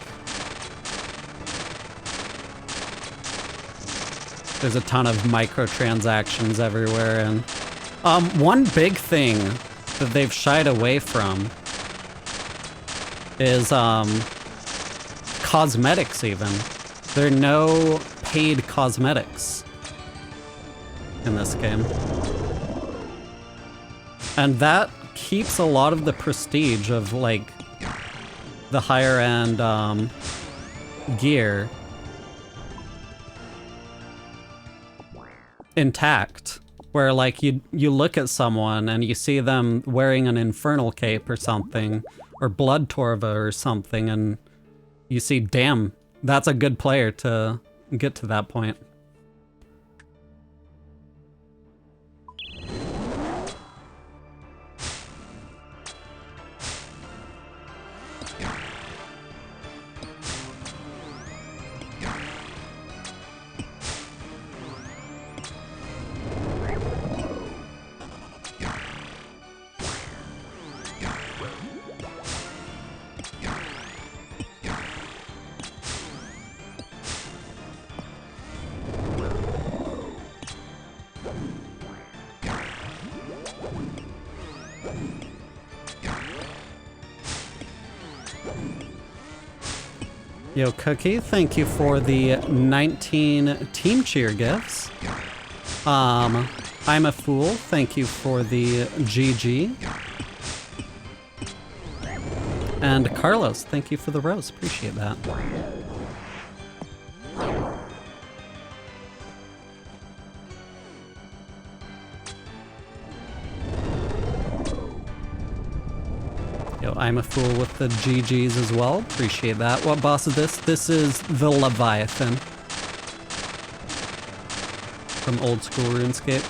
there's a ton of microtransactions everywhere. And one big thing that they've shied away from is cosmetics even. There are no paid cosmetics in this game. And that keeps a lot of the prestige of, like, the higher end gear intact. Where, like, you look at someone and you see them wearing an infernal cape or something, or blood torva or something, and you see, damn, that's a good player to get to that point. Yo, Cookie, thank you for the 19 Team Cheer gifts. I'm a Fool, thank you for the GG. And Carlos, thank you for the rose, appreciate that. Yo, I'm a Fool with the GGs as well. Appreciate that. What boss is this? This is the Leviathan. From old school RuneScape.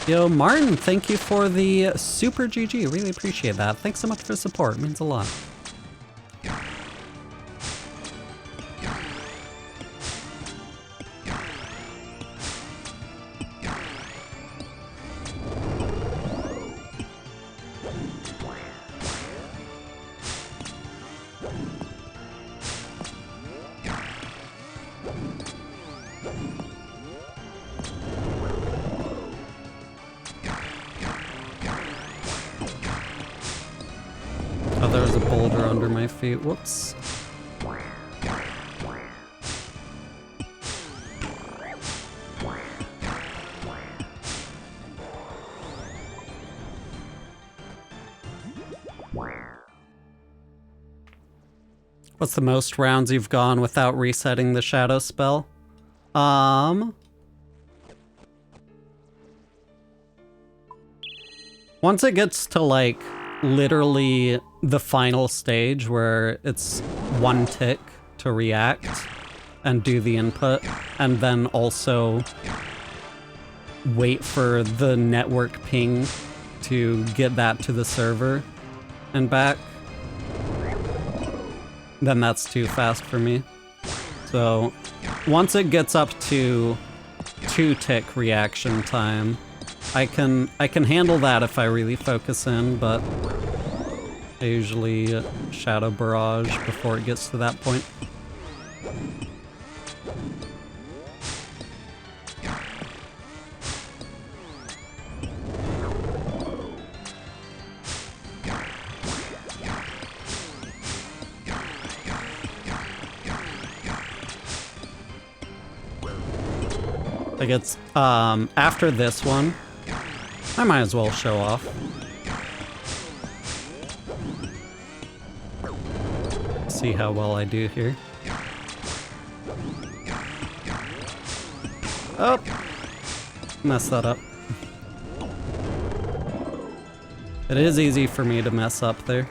Yo, Martin, thank you for the super GG. Really appreciate that. Thanks so much for the support. It means a lot. Oh, there was a boulder under my feet. Whoops. What's the most rounds you've gone without resetting the shadow spell? Once it gets to, like, literally the final stage where it's one tick to react and do the input, and then also wait for the network ping to get that to the server and back, then that's too fast for me. So once it gets up to 2-tick reaction time, I can handle that if I really focus in, but I usually shadow barrage before it gets to that point. Like it's, after this one, I might as well show off. See how well I do here. Oh! Messed that up. It is easy for me to mess up there.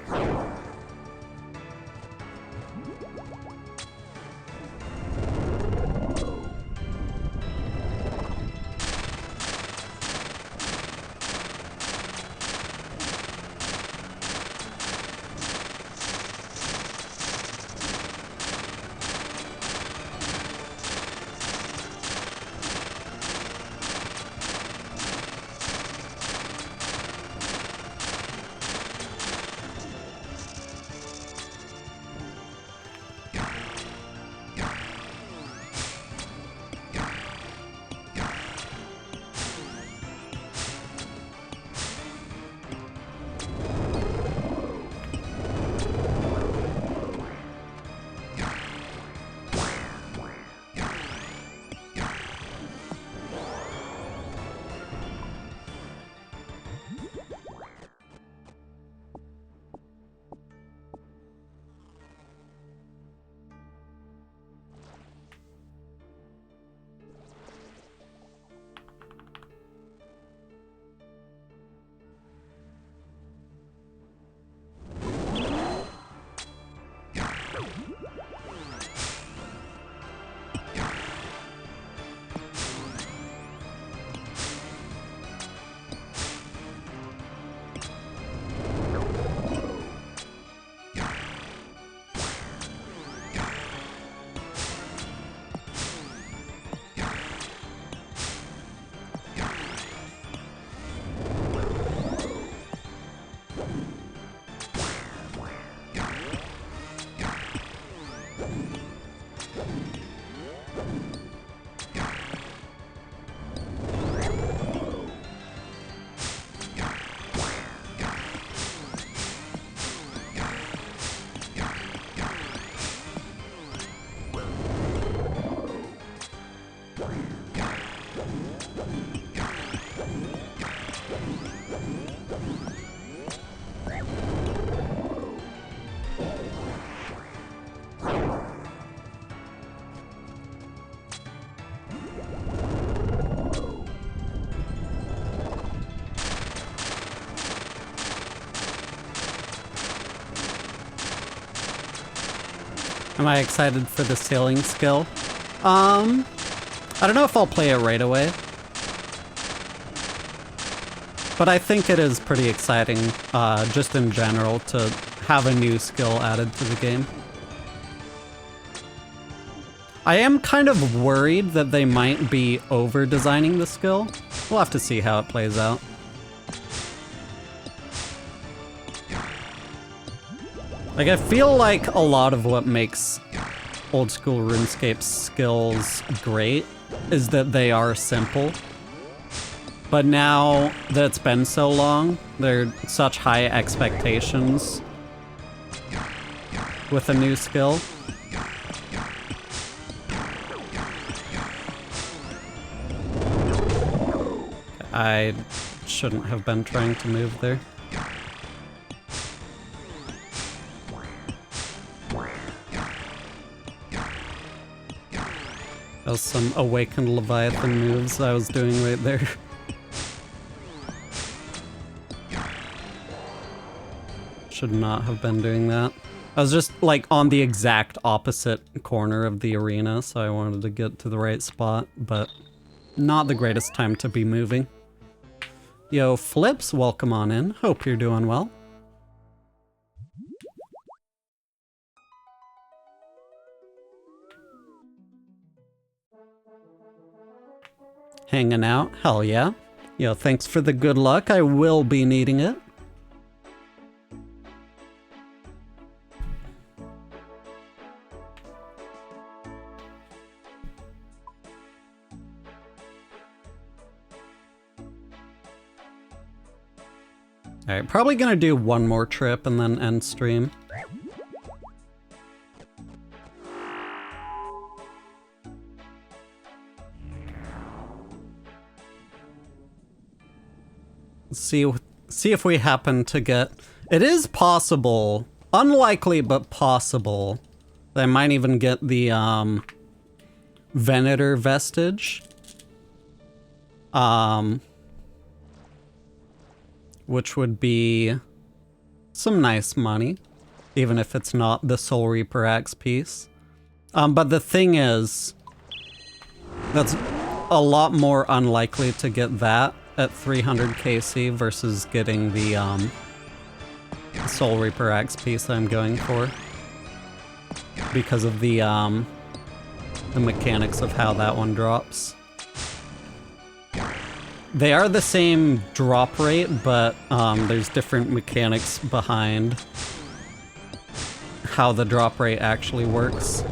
Am I excited for the sailing skill? I don't know if I'll play it right away. But I think it is pretty exciting, just in general, to have a new skill added to the game. I am kind of worried that they might be over-designing the skill. We'll have to see how it plays out. Like, I feel like a lot of what makes old school RuneScape skills great is that they are simple. But now that it's been so long, there are such high expectations with a new skill. I shouldn't have been trying to move there. That was some awakened Leviathan moves I was doing right there. Should not have been doing that. I was just like on the exact opposite corner of the arena, so I wanted to get to the right spot, but not the greatest time to be moving. Yo, Flips, welcome on in. Hope you're doing well. Hanging out, hell yeah. Yo, thanks for the good luck. I will be needing it. Alright, probably gonna do one more trip and then end stream. See if we happen to get... It is possible, unlikely but possible, that I might even get the Venator vestige. Which would be some nice money, even if it's not the Soul Reaper Axe piece. But the thing is, that's a lot more unlikely to get that at 300 KC versus getting the Soul Reaper Axe piece that I'm going for, because of the mechanics of how that one drops. They are the same drop rate, but there's different mechanics behind how the drop rate actually works.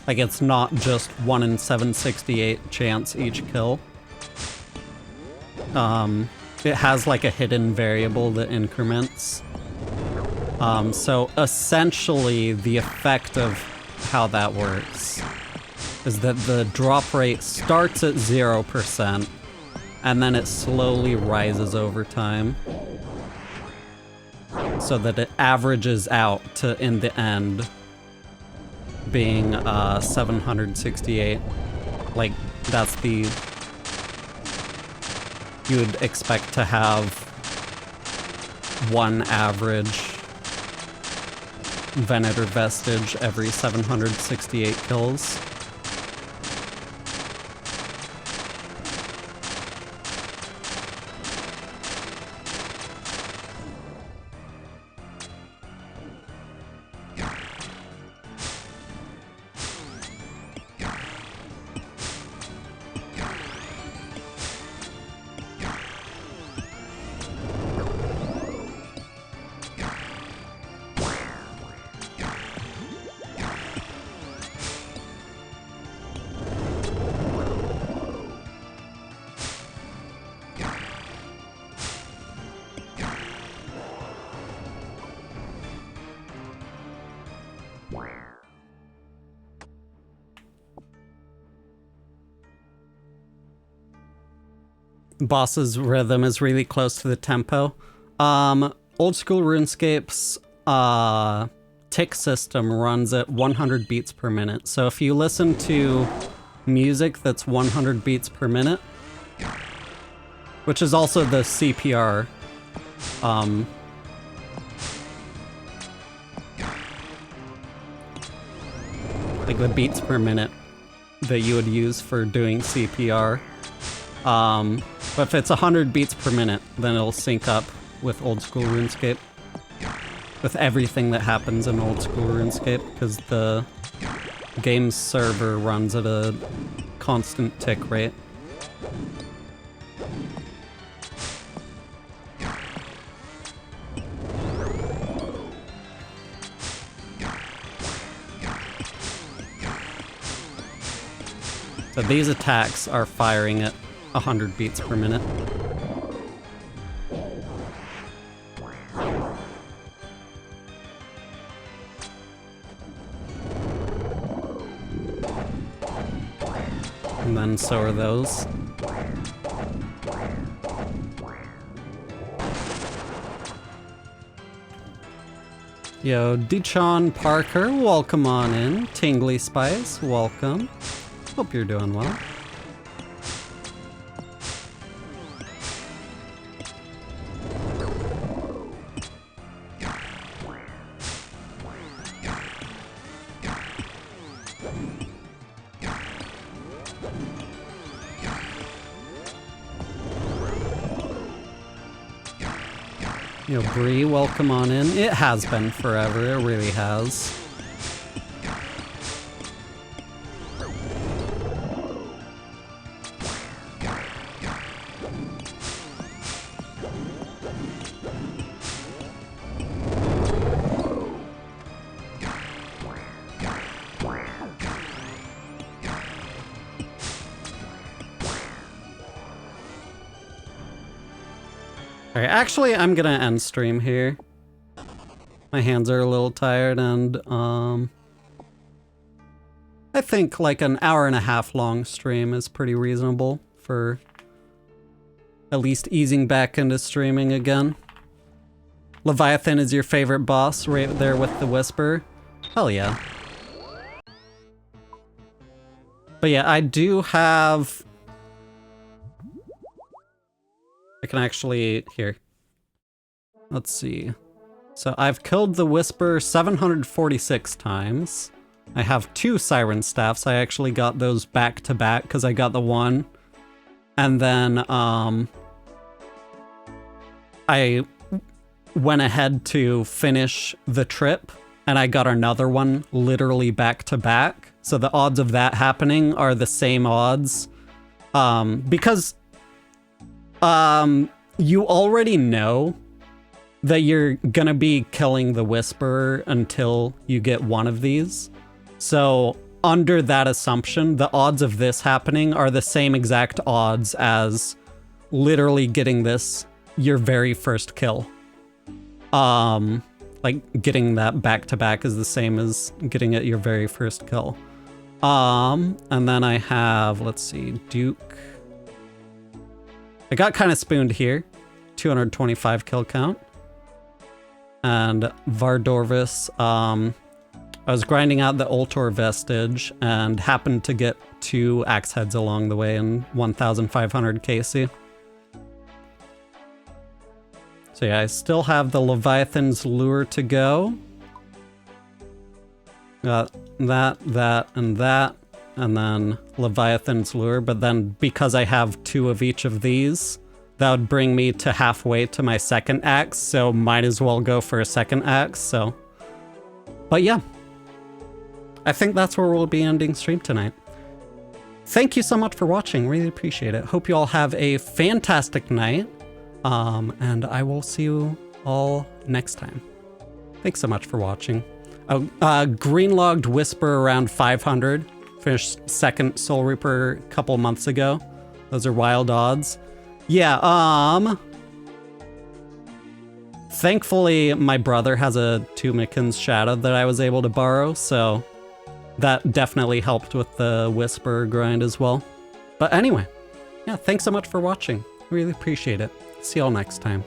Like, it's not just 1 in 768 chance each kill. It has like a hidden variable that increments. So essentially the effect of how that works is that the drop rate starts at 0%, and then it slowly rises over time, so that it averages out to, in the end, being 768. Like, that's the... You would expect to have one average Venator vestige every 768 kills. Boss's rhythm is really close to the tempo. Old school RuneScape's tick system runs at 100 beats per minute. So if you listen to music that's 100 beats per minute, which is also the CPR, like the beats per minute that you would use for doing CPR. But if it's 100 beats per minute, then it'll sync up with old school RuneScape. With everything that happens in old school RuneScape, because the game's server runs at a constant tick rate. So these attacks are firing at 100 beats per minute. And then so are those. Yo, Dichon Parker, welcome on in. Tingly Spice, welcome. Hope you're doing well. Yo, Bree, welcome on in. It has been forever, it really has. Alright, actually, I'm gonna end stream here. My hands are a little tired, and, I think like an hour and a half long stream is pretty reasonable for at least easing back into streaming again. Leviathan is your favorite boss, right there with the Whisper? Hell yeah. But yeah, I do have... I can actually... Here. Let's see. So I've killed the Whisper 746 times. I have 2 Siren Staffs. I actually got those back to back because I got the one. And then, I went ahead to finish the trip and I got another one literally back to back. So the odds of that happening are the same odds. Because you already know that you're gonna be killing the Whisperer until you get one of these. So under that assumption, the odds of this happening are the same exact odds as literally getting this your very first kill. Like getting that back to back is the same as getting it your very first kill. And then I have, let's see, Duke. I got kind of spooned here, 225 kill count. And Vardorvis, I was grinding out the Ultor Vestige and happened to get 2 axe heads along the way and 1,500 KC. So yeah, I still have the Leviathan's Lure to go. Got that, and then Leviathan's Lure, but then because I have 2 of each of these, that would bring me to halfway to my second axe, so might as well go for a second axe, so... But yeah. I think that's where we'll be ending stream tonight. Thank you so much for watching, really appreciate it. Hope you all have a fantastic night, and I will see you all next time. Thanks so much for watching. Green-logged Whisper around 500. Finished second Soul Reaper a couple months ago. Those are wild odds. Yeah, thankfully my brother has a Tumikin's Shadow that I was able to borrow, so that definitely helped with the Whisper grind as well. But anyway, yeah, thanks so much for watching. Really appreciate it. See y'all next time.